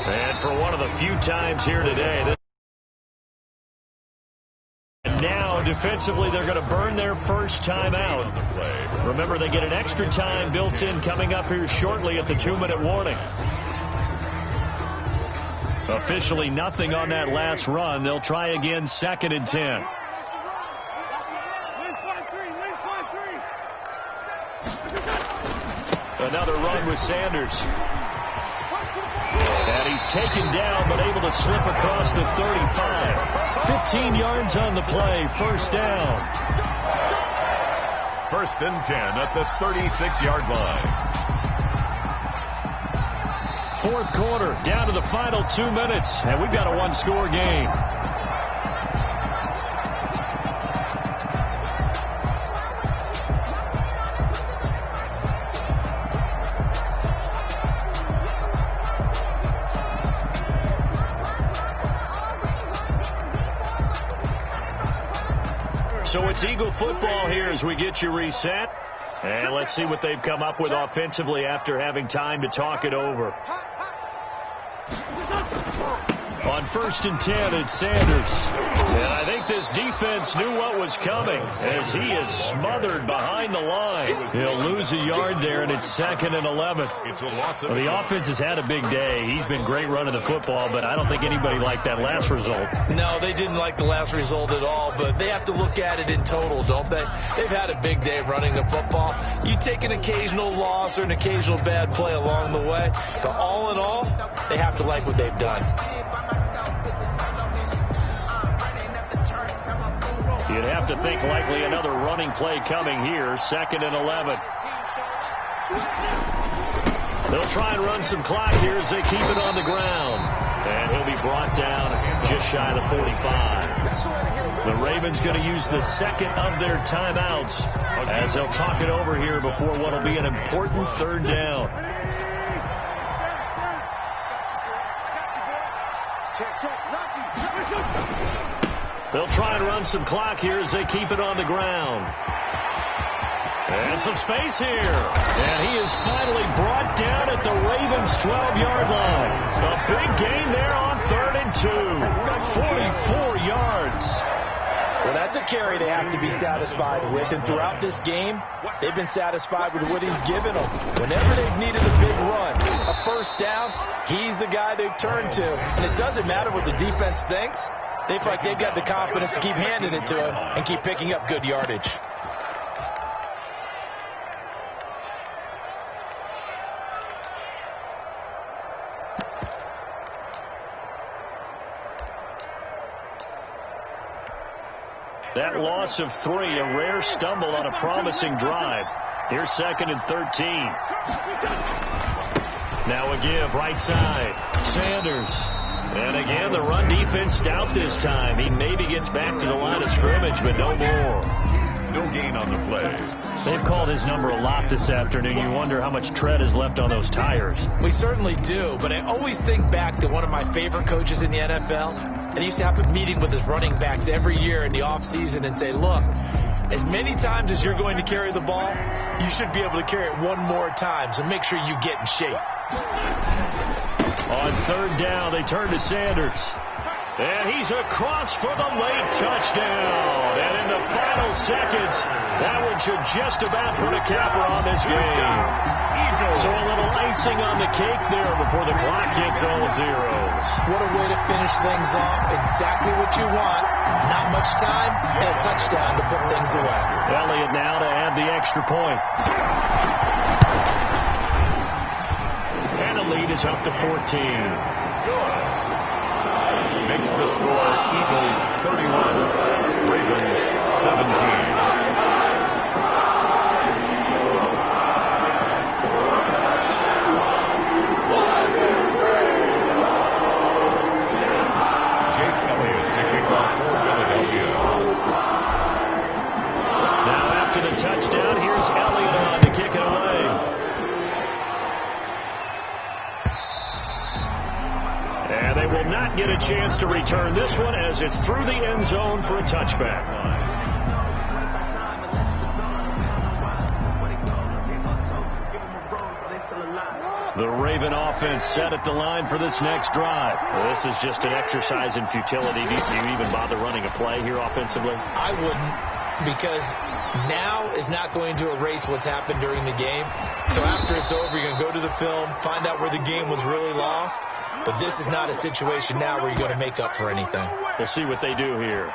And for one of the few times here today, now defensively they're going to burn their first time out. Remember, they get an extra time built in coming up here shortly at the 2-minute warning. Officially nothing on that last run. They'll try again, second and 10. Another run with Sanders. And he's taken down, but able to slip across the 35. 15 yards on the play, first down. First and 10 at the 36-yard line. Fourth quarter, down to the final 2 minutes, and we've got a one-score game. So it's Eagle football here as we get you reset. And let's see what they've come up with offensively after having time to talk it over. On first and 10, it's Sanders. And I think this defense knew what was coming as he is smothered behind the line. He'll lose a yard there, and it's second and 11. Well, the offense has had a big day. He's been great running the football, but I don't think anybody liked that last result. No, they didn't like the last result at all, but they have to look at it in total, don't they? They've had a big day running the football. You take an occasional loss or an occasional bad play along the way, but all in all, they have to like what they've done. You'd have to think likely another running play coming here. 2nd and 11. They'll try and run some clock here as they keep it on the ground. And he'll be brought down just shy of the 45. The Ravens going to use the second of their timeouts as they'll talk it over here before what will be an important 3rd down. They'll try and run some clock here as they keep it on the ground. And some space here. And he is finally brought down at the Ravens' 12-yard line. A big gain there on 3rd and 2. 44 yards. Well, that's a carry they have to be satisfied with. And throughout this game, they've been satisfied with what he's given them. Whenever they've needed a big run, a 1st down, he's the guy they turn to. And it doesn't matter what the defense thinks. They feel like they've got the confidence to keep handing it to him and keep picking up good yardage. That loss of 3, a rare stumble on a promising drive. Here's 2nd and 13. Now a give, right side. Sanders. And again, the run defense stout this time. He maybe gets back to the line of scrimmage, but no more. No gain on the play. They've called his number a lot this afternoon. You wonder how much tread is left on those tires. We certainly do, but I always think back to one of my favorite coaches in the NFL. And he used to have a meeting with his running backs every year in the offseason and say, look, as many times as you're going to carry the ball, you should be able to carry it one more time, so make sure you get in shape. On 3rd down, they turn to Sanders. And he's across for the late touchdown. And in the final seconds, that one should just about put a capper on this game. So a little icing on the cake there before the clock hits all zeros. What a way to finish things off. Exactly what you want. Not much time and a touchdown to put things away. Elliott now to add the extra point. And the lead is up to 14. Good. Makes the score Eagles 31, Ravens 17. Touchdown. Here's Elliott on to kick it away. And they will not get a chance to return this one as it's through the end zone for a touchback. The Raven offense set at the line for this next drive. Well, this is just an exercise in futility. Do you even bother running a play here offensively? I wouldn't, because now is not going to erase what's happened during the game. So after it's over, you're going to go to the film, find out where the game was really lost. But this is not a situation now where you're going to make up for anything. We'll see what they do here.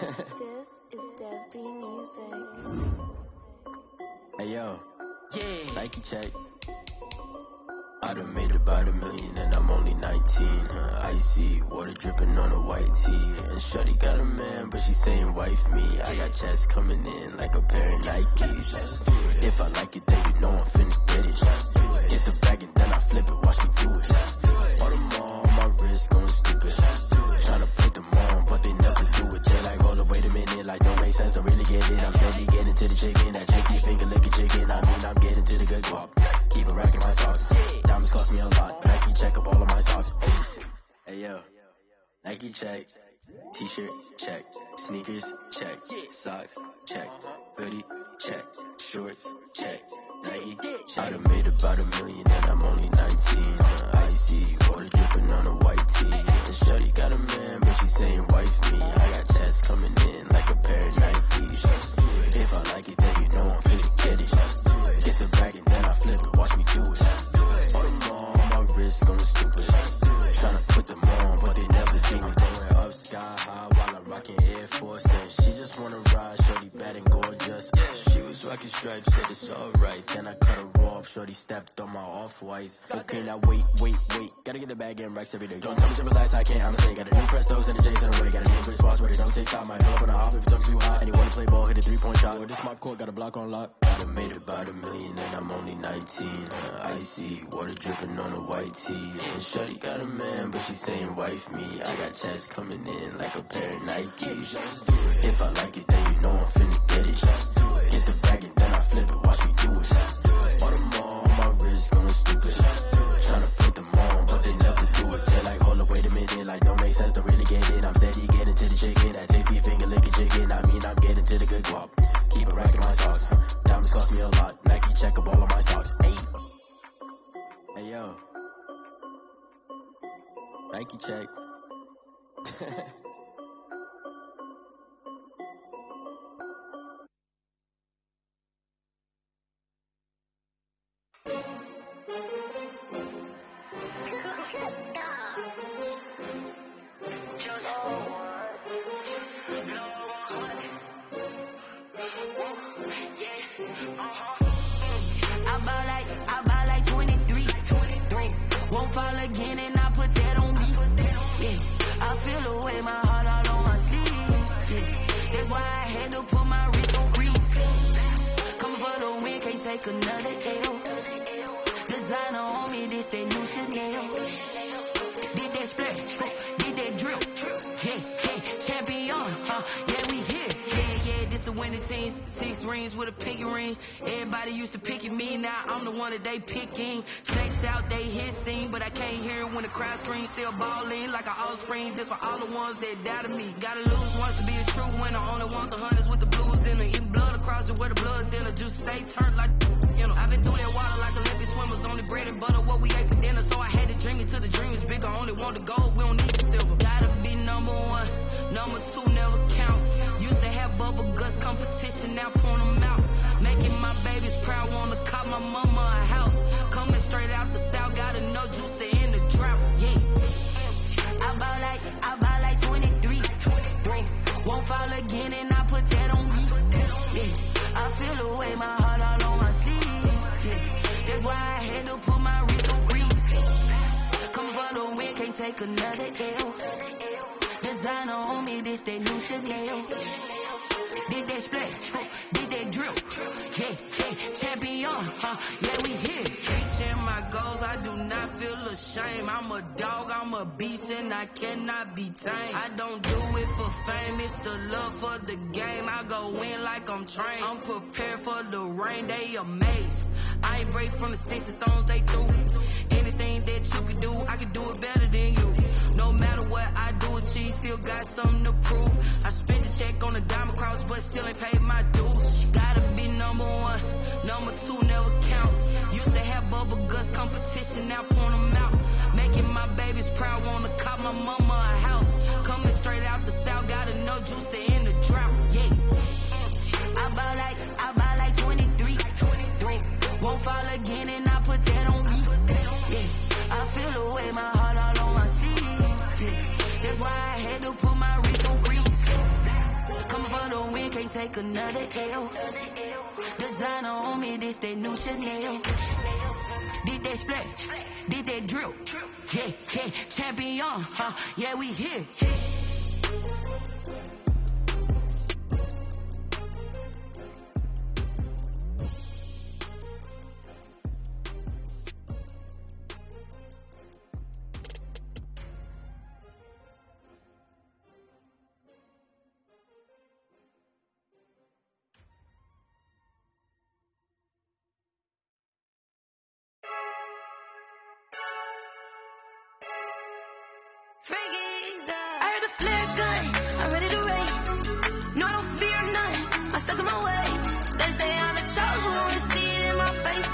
This is Dev B Music. Hey yo, Yeah. Nike check. I done made about $1 million and I'm only 19. Icy water dripping on a white tee. And shorty got a man, but she saying wife me. I got checks coming in like a pair of Nikes. If I like it, then you know I'm finna get it. Get the bag and then I flip it, watch me do it. All them on my wrist going stupid. Tryna put them on, but they never do it. They like, hold up, wait a minute, like don't make sense, don't really get it. I'm steady getting to the chicken, that chicky finger licking chicken. I mean, I'm getting to the good guap. Keep it racking my socks. Diamonds cost me a lot. Nike check up all of my socks. Hey yo, Nike check. T-shirt check. Sneakers check. Socks check. Hoodie check. Shorts check. Nike. I done made about $1 million and I'm only 19. Icy water dripping on a white tee. And shorty got a man, but she saying wife me. I got checks coming in like a pair of Nikes. If I like it, then you know I'm finna get it. Get the bag and then I flip it, watch me do it. All them on my wrist going stupid. Tryna put them on, but they never do it. Going up sky high while I'm rocking Air Force. And she just wanna ride, shorty bad and gorgeous. She was rocking stripes, said it's alright. Then I cut her off, shorty stepped on my off-whites. Okay, now wait. Gotta get the bag and racks every day. Don't tell me to relax, I can't, I'ma say. Got a new Prestos and the J's in the way. Got a new Chris Boss where they don't take time. I pull up on a hop if it's up too hot. And you wanna play ball, hit a 3-point shot. With this mock court, got a block on lock. I done made about $1 million and I'm only 19. Icy water dripping on a white tee. And shorty got a man, but she saying wife me. I got checks coming in like a pair of Nikes. If I like it, then you know I'm finna get it. Get the bag and then I flip it, watch me do it. All them on my wrist going stupid. Tryna put them on, but they never do it. They like, hold up, wait a minute, like don't make sense, don't really get it. I'm steady getting to the chicken, that tasty finger licking chicken. I mean, I'm getting to the good guap. Keep it racking my socks. Diamonds cost me a lot. Nike check up all of my socks. Hey yo, Nike check. I buy like 23. Won't fall again and I put that on me. Yeah, I feel away my heart all on my sleeve. Yeah, that's why I had to put my wrist on freeze. Coming for the win, can't take another L. Designer on me, this that new Chanel. Did that splash, did that drill. Yeah, champion, yeah, we here. Yeah, this the winning teams. 6 rings with a pinky ring. Everybody used to picking me, now I'm the one that they picking. Snakes out, they hit scene, but I can't hear it when the crowd screams. Still balling like an offspring. This for all the ones that doubted me. Gotta lose once to be a true winner. Only want the hunters with the blues in it. Eating blood across it where the blood thinner. Juice stay turned like, you know. I've been through that water like Olympic swimmers. Only bread and butter, what we ate for dinner. So I had to dream it till the dream is bigger. Only want the gold, we don't need the silver. Gotta be number 1, number 2 never count. Used to have bubble guts competition, now point them out. Making my babies proud, wanna cop my mama a house. Coming straight out the south, gotta know juice to end the drought. Yeah, I buy like 23. Won't fall again and I put that on me. Yeah, I feel away my heart all on my sleeve. Yeah, that's why I had to put my wrist on freeze. Come for the win, can't take another L. Designer on me, this that new Chanel. Did that splash, did that drill. Yeah, champion, yeah, we here. Reaching my goals, I do not feel ashamed. I'm a dog, I'm a beast, and I cannot be tamed. I don't do it for fame, it's the love for the game. I go in like I'm trained. I'm prepared for the rain, they amazed. I ain't break from the sticks and stones they threw. Anything that you can do, I can do it better than you. No matter what I do, achieve, still got something to prove. I spent the check on the diamond cross, but still ain't paid my dues. Gotta be number 1, number 2 never count. Used to have bubble guts competition, now point them out. Making my babies proud, wanna cop my mama a house. Coming straight out the south, gotta know juice to end the drought. Yeah, I buy like 23. Won't fall again and I put that on me. Yeah, I feel away my heart all on my sleeve. Yeah, that's why I had to put my wrist take another L. Designer on me, this that new Chanel. This that splash, this that drill. Yeah, yeah, champion, yeah, we here. I heard a flare gun, I'm ready to race. No, I don't fear none, I'm stuck in my ways. They say I'm the chosen one, see it in my face.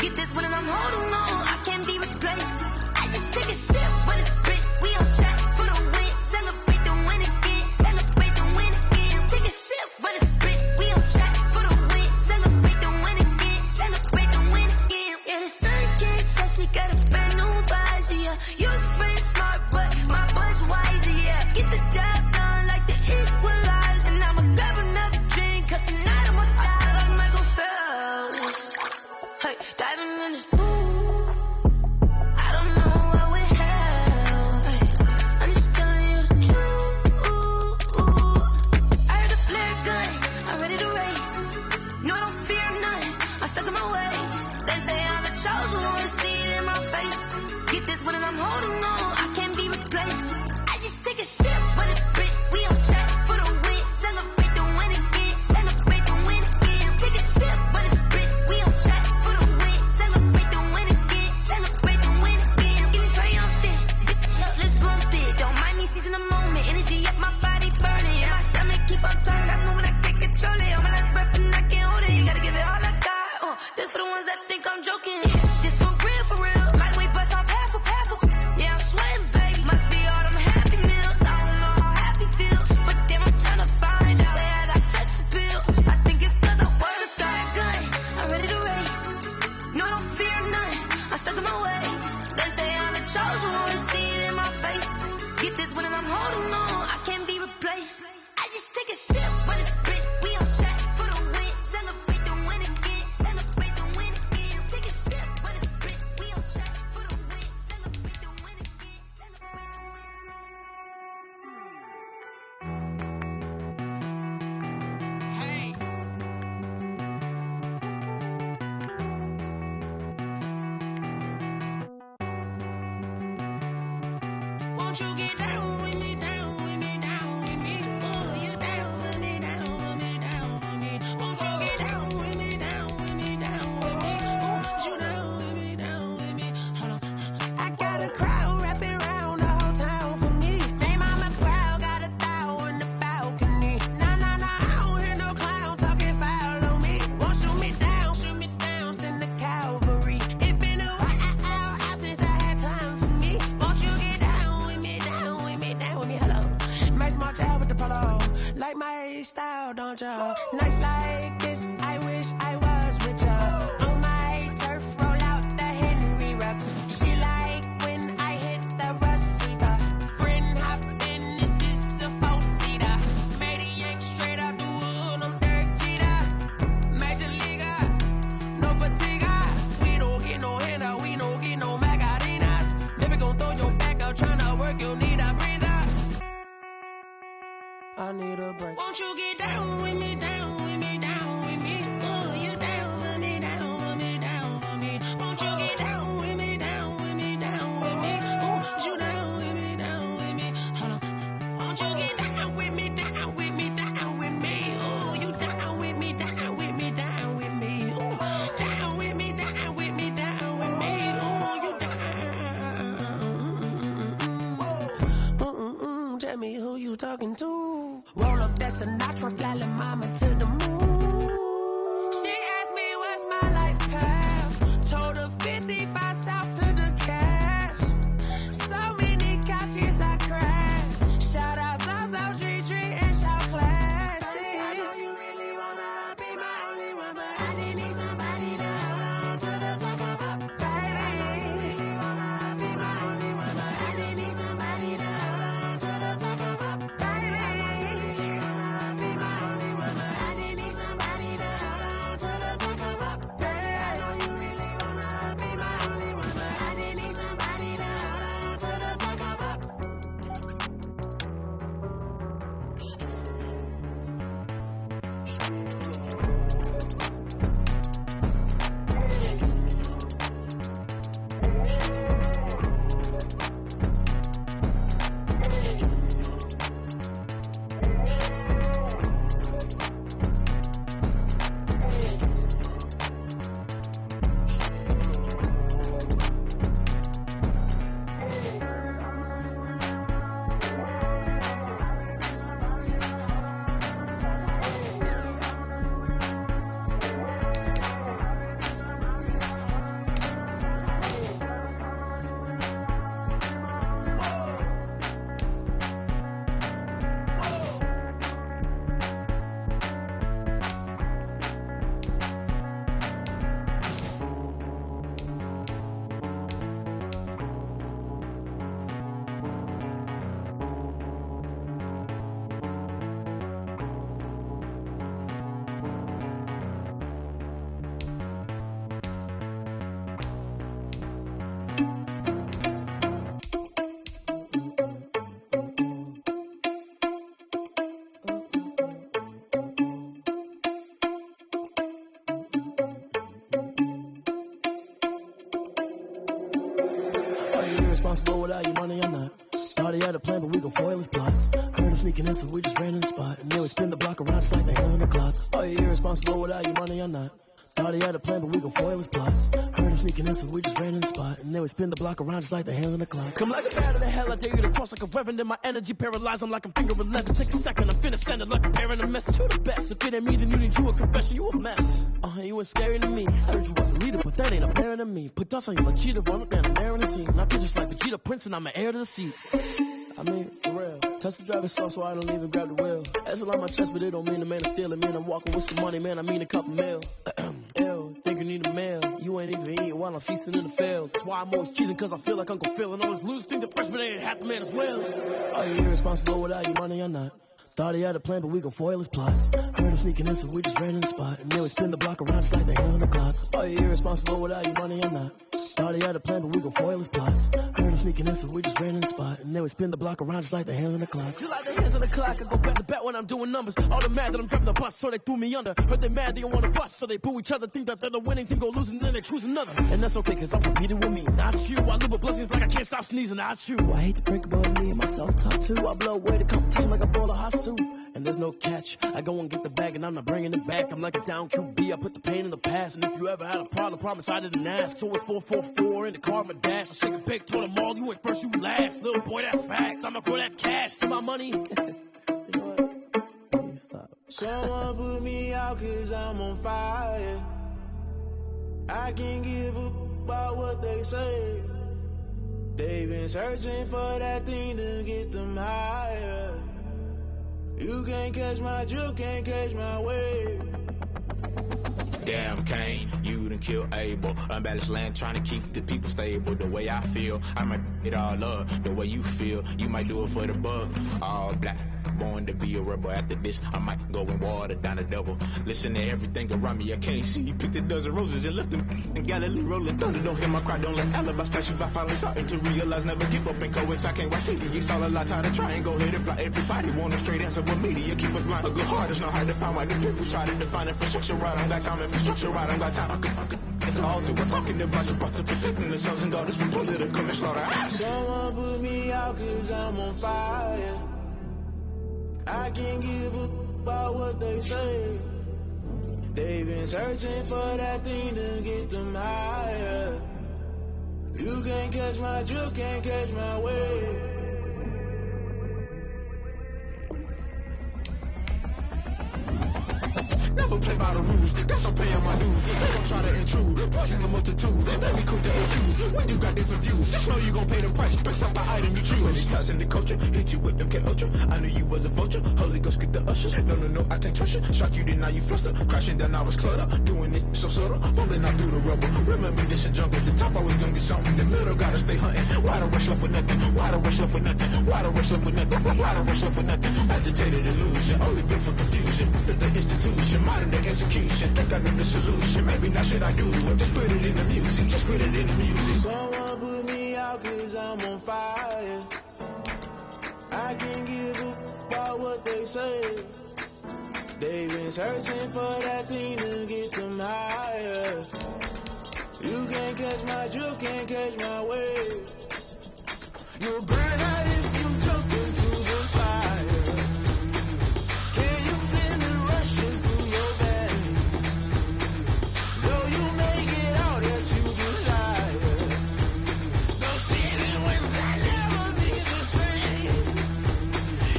Get this one and I'm holding on, I can't be replaced. I just take a sip, but it's spit. We on shot for the win, celebrate the win again, celebrate the win again. Take a sip, but it's spit. We on shot for the win, celebrate the win again, celebrate the win again. Yeah, the sun can't touch me, got a brand new visor, yeah. Your friend smart, but my buzz wiser, yeah. Get the job done like the equalizer. And I'ma grab another drink, cause tonight I'ma die like Michael Phelps. Hey, diving in this pool, I don't know what we have. Hey, I'm just telling you the truth. I heard a flare gun, I'm ready to race. No, I don't fear none, I'm stuck in my ways. They say I'm the chosen one, see it in my face. Get this one and I'm holding on, I can't be replaced. I just take a sip, but it's spit. We on shot for the win, celebrate the win again, celebrate the win again. Take a sip, but it's spit. We on shot for the win, celebrate the win again, celebrate the win again. Get this triumphant, let's bump it. Don't mind me seizing the moment, energy up my body burning. Yeah, my stomach keep on turning, I know when I can't control it. On my last breath and I can't hold it. You gotta give it all I got. This for the ones that think I'm joking. This one real for real. Lightweight bust off half a. Yeah, I'm sweating, baby. Must be all them happy meals. I don't know how happy feels, but damn, I'm tryna find. Just say I got sex appeal. I think it's cause I work a gun. I'm ready to race. No, I don't fear none. I'm stuck in my ways. They say I'm the chosen one, see it in my face. Get this one and I'm holding on, I can't be replaced. I just take a sip, but it's spit. We on shot for the win, celebrate the win again, celebrate the win again. Take a sip, but it's spit. We on shot for the win, celebrate the win again, celebrate the win. Hey. Won't you get down with me, down with me, down with me? Oh, you down with me, down with me, down with me. Won't you get down with me, down with me, down with me? Oh, you down with me, down with me? Hold on. I got a crowd wrapping around the whole town for me. They mama proud, got a thou on the balcony. Nah, nah, nah, I don't hear no clown talking foul on me. Won't shoot me down, send the cavalry. It been a while since I had time for me. Won't you get down with me, down with me, down with me? Hello. Max Martel with the polo. Like my style, don't ya? Nights like this, I wish I was richer. On my turf, roll out the Henry Rux. She like when I hit the receiver. Friend hop in, this is a four-seater. Made a yank straight out the wood, I'm Derek Jeter. Major leaguer, no fatigue. We don't get no handout, we don't get no Macarinas. Baby gon' throw your back out, tryna work, you need a breather. I need a break. Won't you get down with me, down with me, down with me? Oh, you down with me, down with me, down with me? Won't you get down with me, down with me, down with me? Oh, you down with me, down with me? Hold on. Won't you get down with me, down with me, down with me? Oh, you down with me, down with me, down with me? Oh, down with me, down with me, down with me? Oh, you down. Tell me who you talking to. Roll up that Sinatra, fly la mama to the moon. She asked me what's my life path. Told her 55 south to the cash. So many couches I crashed. Shout out Zazo, Tree, and shout class. I know you really wanna be my only one, but I didn't need somebody to hold on to the top of my baby. I know you really wanna be my only one, but I didn't need somebody to hold on to the top of my baby. I know you really wanna be my only one, but I he had a plan, but we gon' foil his plots. Heard him sneaking in, so we just ran in the spot. And then we spin the block around just like the hand on the clock. Are you irresponsible without your money or not? Thought he had a plan, but we gon' foil his plots. Heard him sneaking in, so we just ran in the spot. And then we spin the block around just like the hands on the clock. Come like a bat of the hell, I dare you to cross like a reverend. In my energy paralyzed, I'm like I'm finger 11. Take a second, I'm finna send it like a bearing a message to the best. If it ain't me, then you need you a confession, you a mess. You ain't scary to me. I heard you was a leader, but that ain't apparent to me. Put dust on you like cheetah, run up down and there in the scene. I feel just like Vegeta Prince, and I'm an heir to the seat. I mean, for real. Touch the driver's soft, so I don't even grab the wheel. That's a lot on my chest, but it don't mean the man is stealing. Man, I'm walking with some money, man, I mean a couple mil. Ew, think you need a meal. You ain't even eating while I'm feasting in the field. That's why I'm always cheesing, cause I feel like Uncle Phil. And always lose, think the freshman ain't half the man as well. Are you irresponsible without your money or not? Thought he had a plan, but we gon' foil his plots. Heard him sneaking in, so we just ran in the spot. And then we spin the block around just like the hand on the clock. Are you irresponsible without your money or not? Thought he had a plan, but we gon' foil his plots. Heard him sneaking in, so we just ran in the spot. And then we spin the block around just like the hands on the clock. Just like the hands on the clock, I go back to back when I'm doing numbers. All the mad that I'm driving the bus, so they threw me under. Heard they mad, they don't wanna bust, so they boo each other. Think that they're the winning team, go losing, then they choose another. And that's okay, cause I'm competing with me, not you. I live with blessings like I can't stop sneezing, not you. I hate to break about me and myself top too. I blow away the competition like a bowl of hot soup. And there's no catch. I go and get the bag and I'm not bringing it back. I'm like a down QB. I put the pain in the past. And if you ever had a problem, promise I didn't ask. So it's 444 in the car, my dash. I shake a big, told them all, you ain't first, you last. Little boy, that's facts. I'ma throw that cash to my money. You know what? Stop. Someone put me out cause I'm on fire. I can't give a about what they say. They've been searching for that thing to get them higher. You can't catch my drift, can't catch my wave. Damn Kane, you done killed Abel. Unbalanced land, trying to keep the people stable. The way I feel, I might it all up. The way you feel, you might do it for the buck. All black, born to be a rebel. After this, I might go and water down the devil. Listen to everything around me, I can't see. You picked a dozen roses and left them in Galilee rolling thunder. Don't hear my cry, don't let alibis pass you by. Finally starting to realize, never give up and coexist. I can't watch TV, it's all a lot, tired of trying. Go ahead and fly. Everybody want a straight answer with media. Keep us blind. A good heart is not hard to find. Why the people try to define infrastructure right? I got time, infrastructure right, I got time. It's all to we're talking about you, about to protecting the sons and daughters from political and slaughter. Someone put me out cause I'm on fire. I can't give a about what they say. They've been searching for that thing to get them higher. You can't catch my drift, can't catch my wave. Never play by the rules, guess I'm paying my dues. They gon' try to intrude, poison the multitude. Let me cook the accused, when you got different views. Just know you gon' pay the price, based off the item you choose. Many ties in the culture, hit you with them K-Ultra. I knew you was a vulture, Holy Ghost get the ushers. No, I can't trust you. Shock you, then now you fluster. Crashing down, I was cluttered. Doing it so subtle, fumbling out through the rubble. Remember this and jump at the top, always gonna get something. In the middle, gotta stay hunting. Why the rush left for nothing? Why the rush left for nothing? Why the rush left for nothing? Why the rush left for nothing? Agitated illusion, only built for confusion. The institution, modern day execution. Think I know the solution, maybe not should I do it. Just put it in the music, just put it in the music. Someone put me out cause I'm on fire. I can't give a about what they say. They've been searching for that thing to get them higher. You can't catch my drift, can't catch my wave. You'll burn out if you jump into the fire. Can you feel it rushing through your veins? Though you may get out that you desire. No ceiling was that never be the same.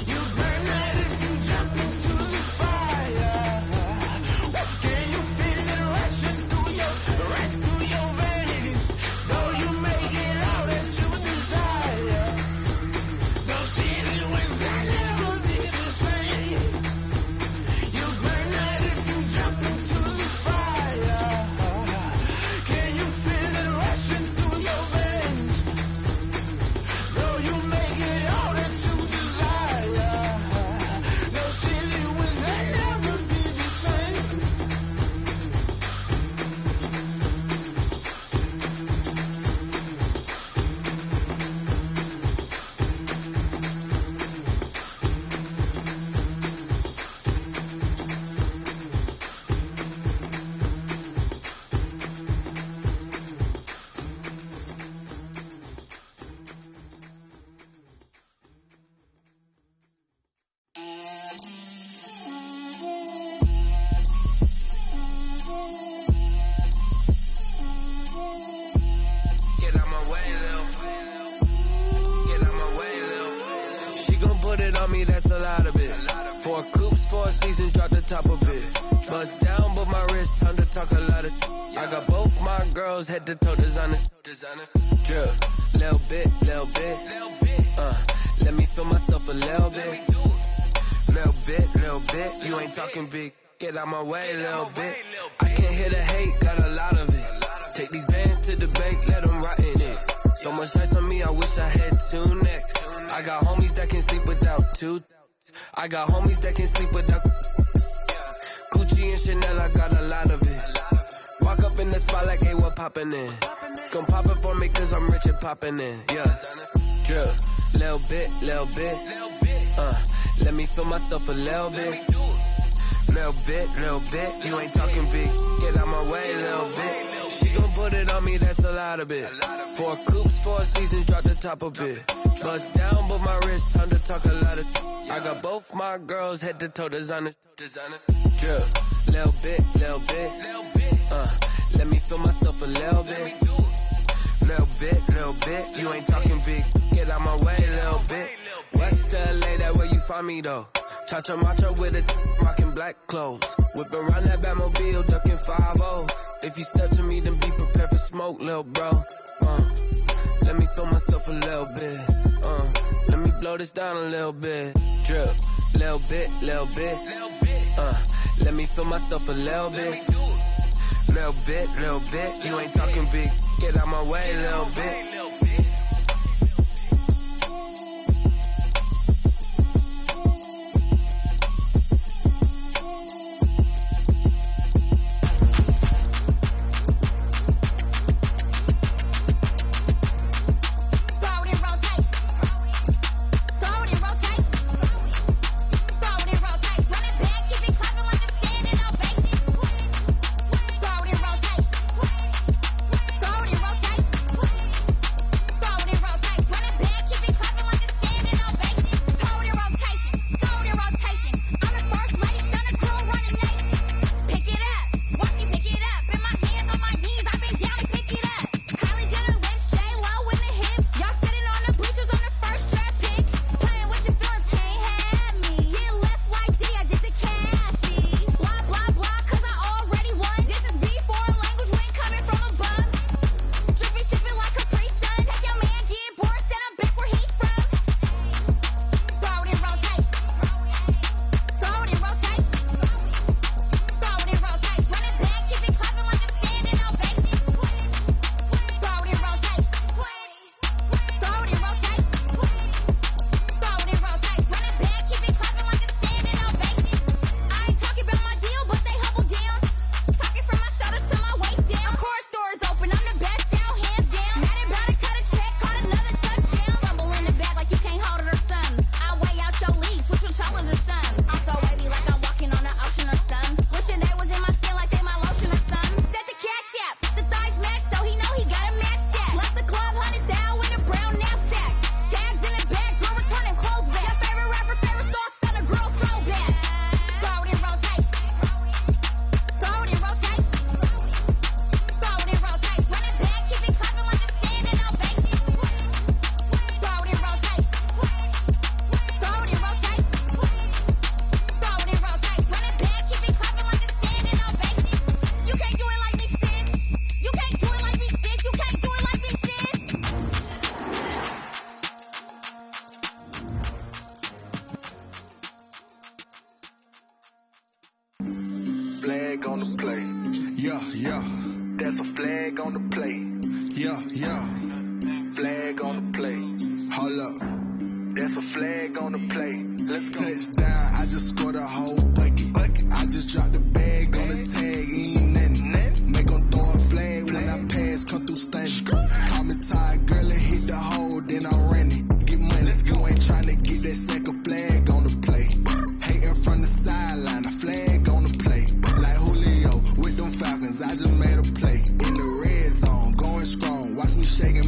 You burn out if you jump into the fire. Can you feel it rushing through your veins? Though you may get out that you desire. girls head to toe designer. Drip, little bit. Let me feel myself a little bit. Little bit. You ain't talking big. Get out my way, little bit. I can't hear the hate, got a lot of it. Take these bands to the bank, let them rot in it. So much ice on me, I wish I had two necks. I got homies that can sleep without two. I got homies that can sleep without Gucci and Chanel, I got a lot of it. Walk up in the spot like, hey, what poppin' in? Come pop it for me, cause I'm rich and poppin' in. Yeah, drip, little bit. Let me feel myself a little bit. Little bit. You ain't talking big. Get out my way, little bit. She gon' put it on me, that's a lot of it. 4 coops, 4 seasons, drop the top a bit. Bust down, but my wrist, time to talk a lot of. I got both my girls head to toe designer. Drip, little bit. Let me feel myself a little bit. Little bit. You ain't talking big. Get out my way, little bit. West LA, that where you find me though. Cha-cha macha with a rockin' black clothes. Whip around that Batmobile, ducking 5-0. If you step to me, then be prepared for smoke, little bro. Let me feel myself a little bit. Let me blow this down a little bit. Drip, little bit. Let me feel myself a little bit. Little bit. You ain't talking big. Get out my way, little bit. There's a flag on the play. Yeah. Flag on the play. Hold up. There's a flag on the play. Let's go. Touchdown, I just scored a whole bucket. I just dropped the bag on the tag, ain't nothing. Make them throw a flag when I pass, come through stunning. Call me tired, girl, and hit the hole, then I ran it. Get money, you ain't trying to get that second flag on the play. Hating from the sideline, a flag on the play. Like Julio with them Falcons, I just made a play. In the red zone, going strong, watch me shaking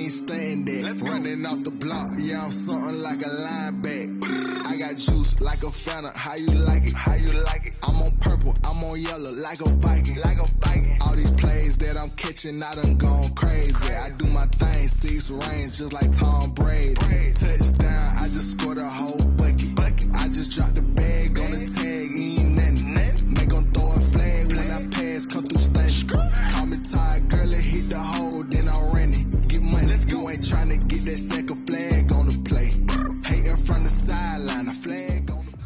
ain't staying there. Running off the block, yeah, I'm something like a linebacker. I got juice like a Fanta, how you like it? How you like it? I'm on purple, I'm on yellow, like a Viking. Like a Viking. All these plays that I'm catching, I done gone crazy. I do my thing, 6 range, just like Tom Brady. Touchdown, I just scored a whole bucket. I just dropped the bag on the tag, ain't nothing. Make 'em throw a flag when I pass, come through stunning. Call me tired, girl, it hit the hole, then I ran it. Get money, you ain't tryna get that second flag on the play. Hating from the sideline, a flag on the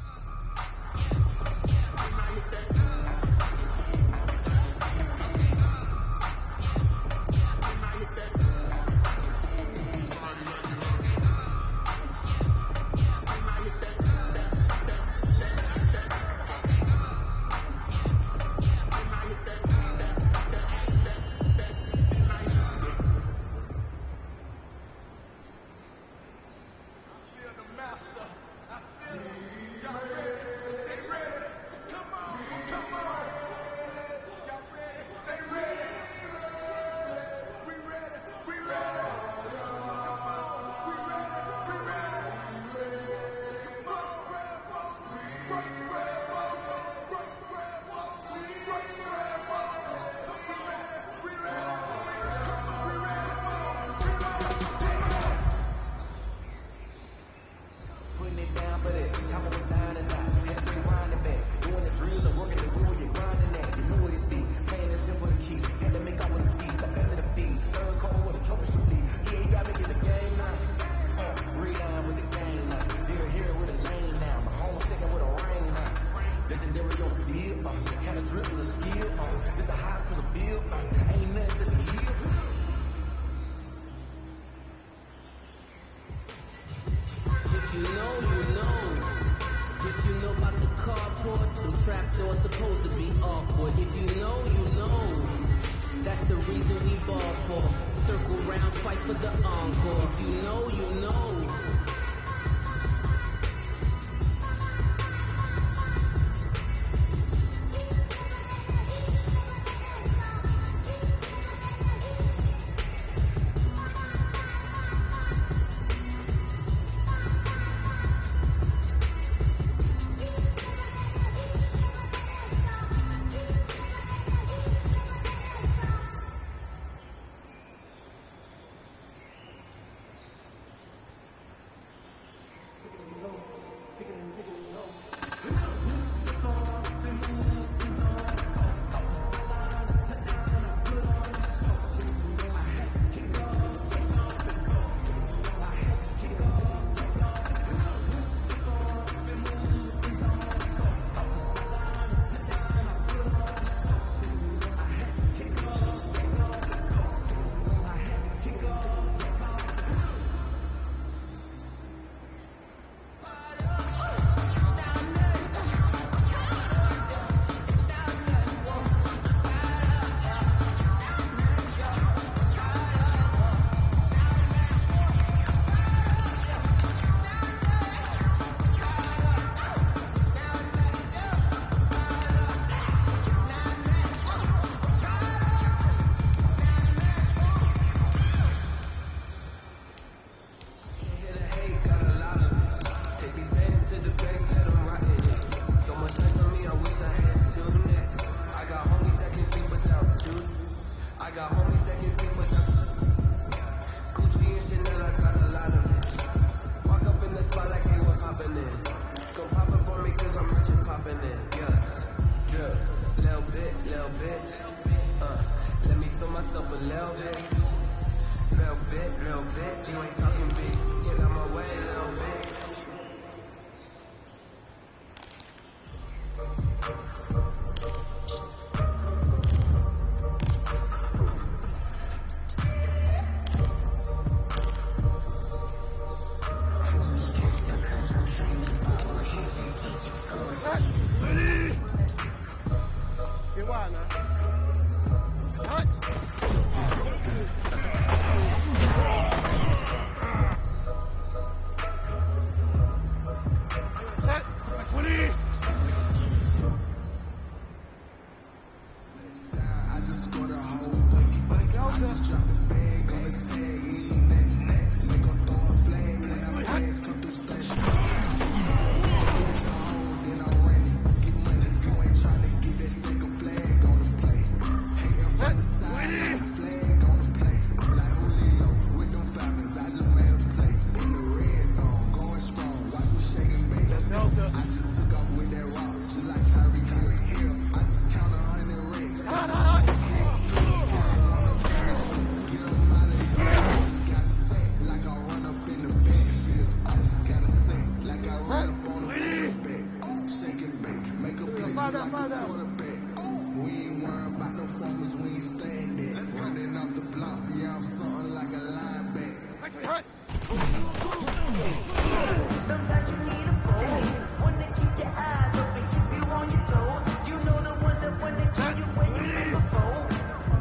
Sometimes you need a pose, one that keep your eyes open, keep you on your toes. You know the one that keep you when you been before.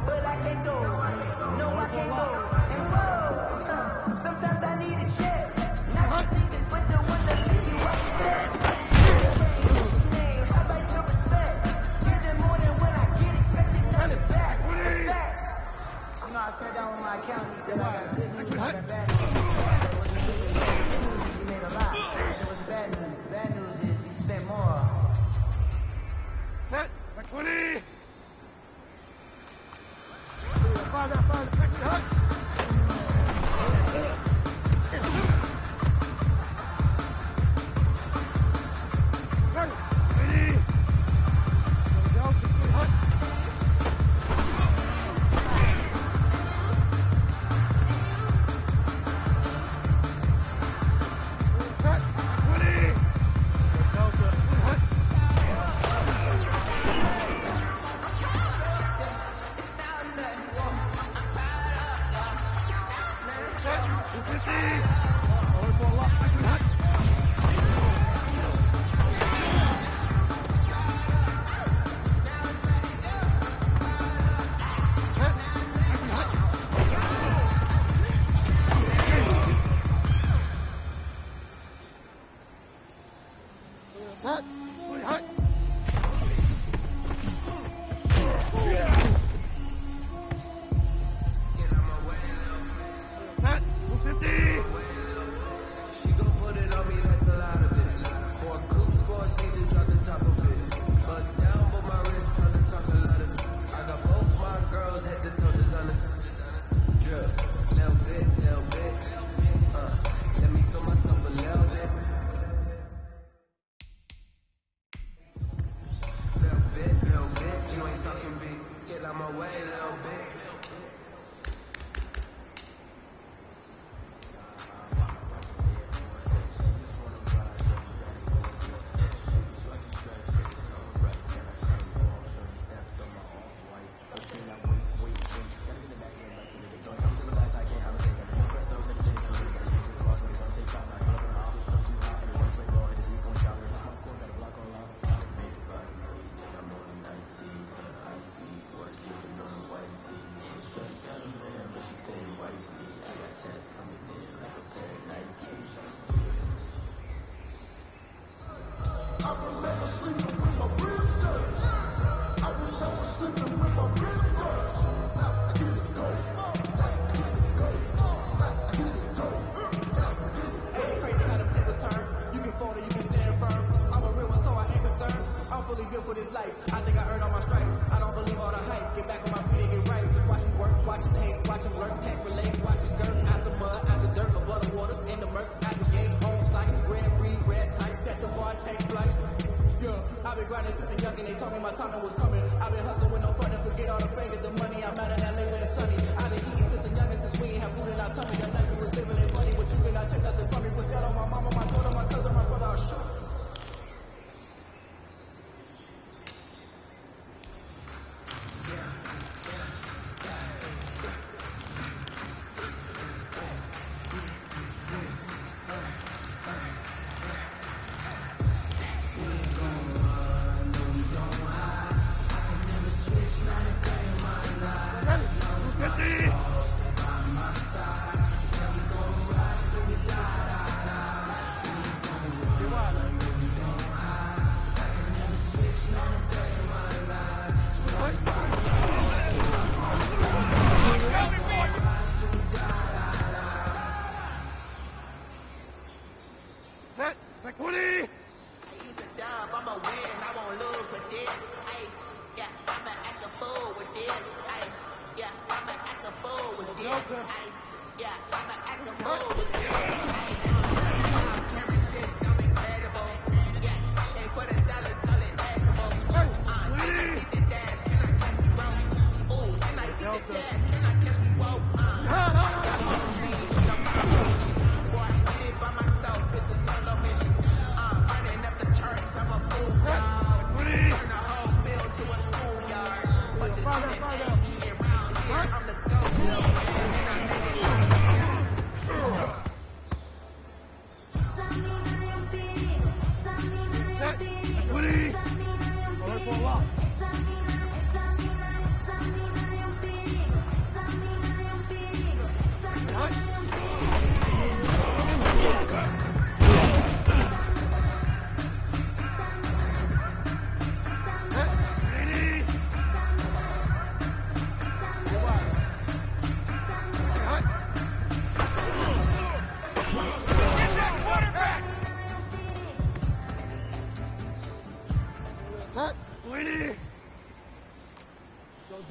But I can't go, no I can't go. And whoa, sometimes I need a check. Not the niggas, but the one that keep you up there. Name, I like your respect. Give them more than when I get expected, nothing back. You know I sat down with my accountant, he said I got good news, I got bad news. You made a lot. It was bad news. Bad news is you spent more. Set. 20. Find. Check it out.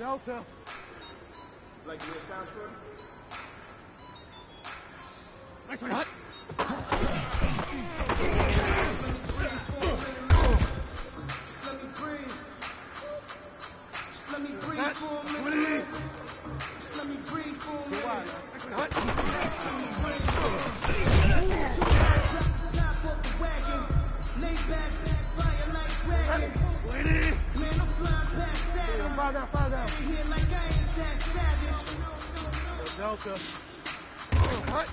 Delta. Like you sound short? Next one, hot. Let me breathe for a minute. Let me breathe for a minute. Top of the wagon. Lay back, fire like dragon. Man, I'm flying past Saturn. Fall down. Here like I ain't that savage. Delta. Hot.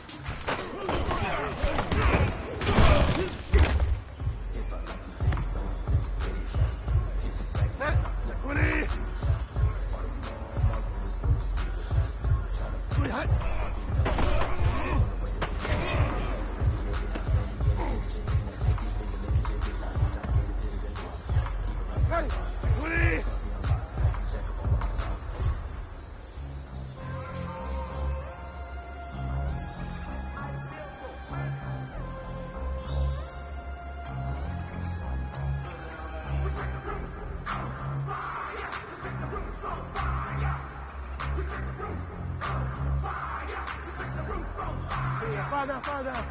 Set. 20. Hot. Ready. 20. Fall down.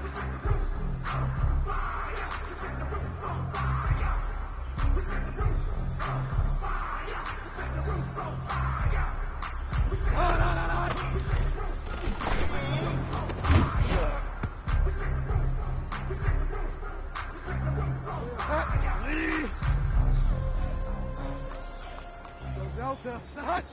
Delta. Hot.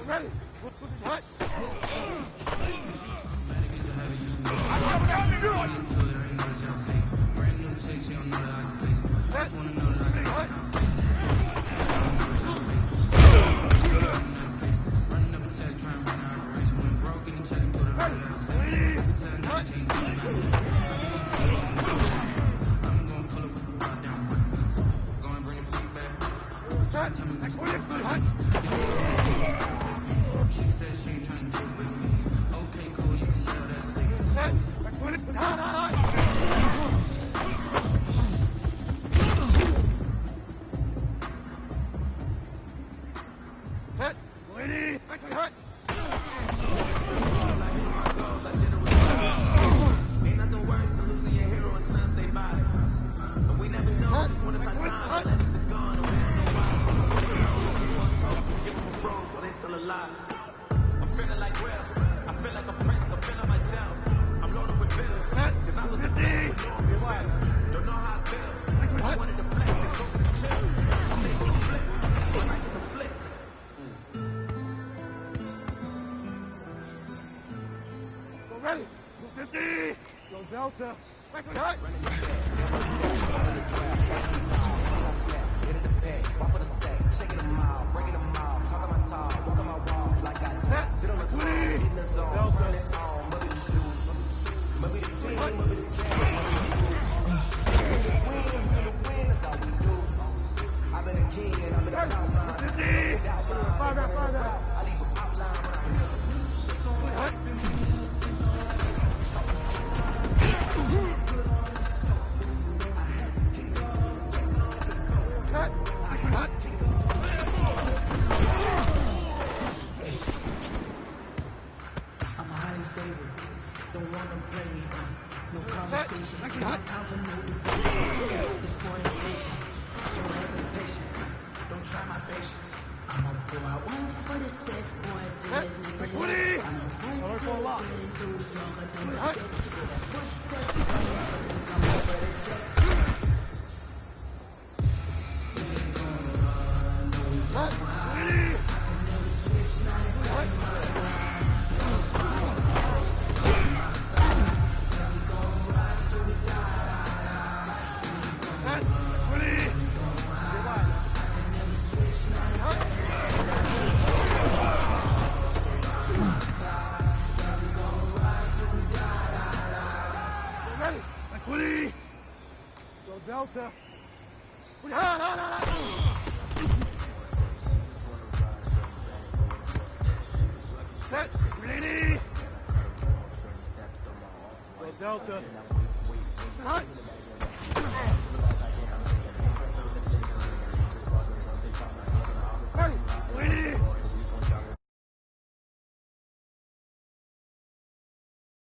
Ready. Hot. Hot. ready. 50. Go Delta. Nice and high. Delta. Set. Ready. Go Delta. Hut.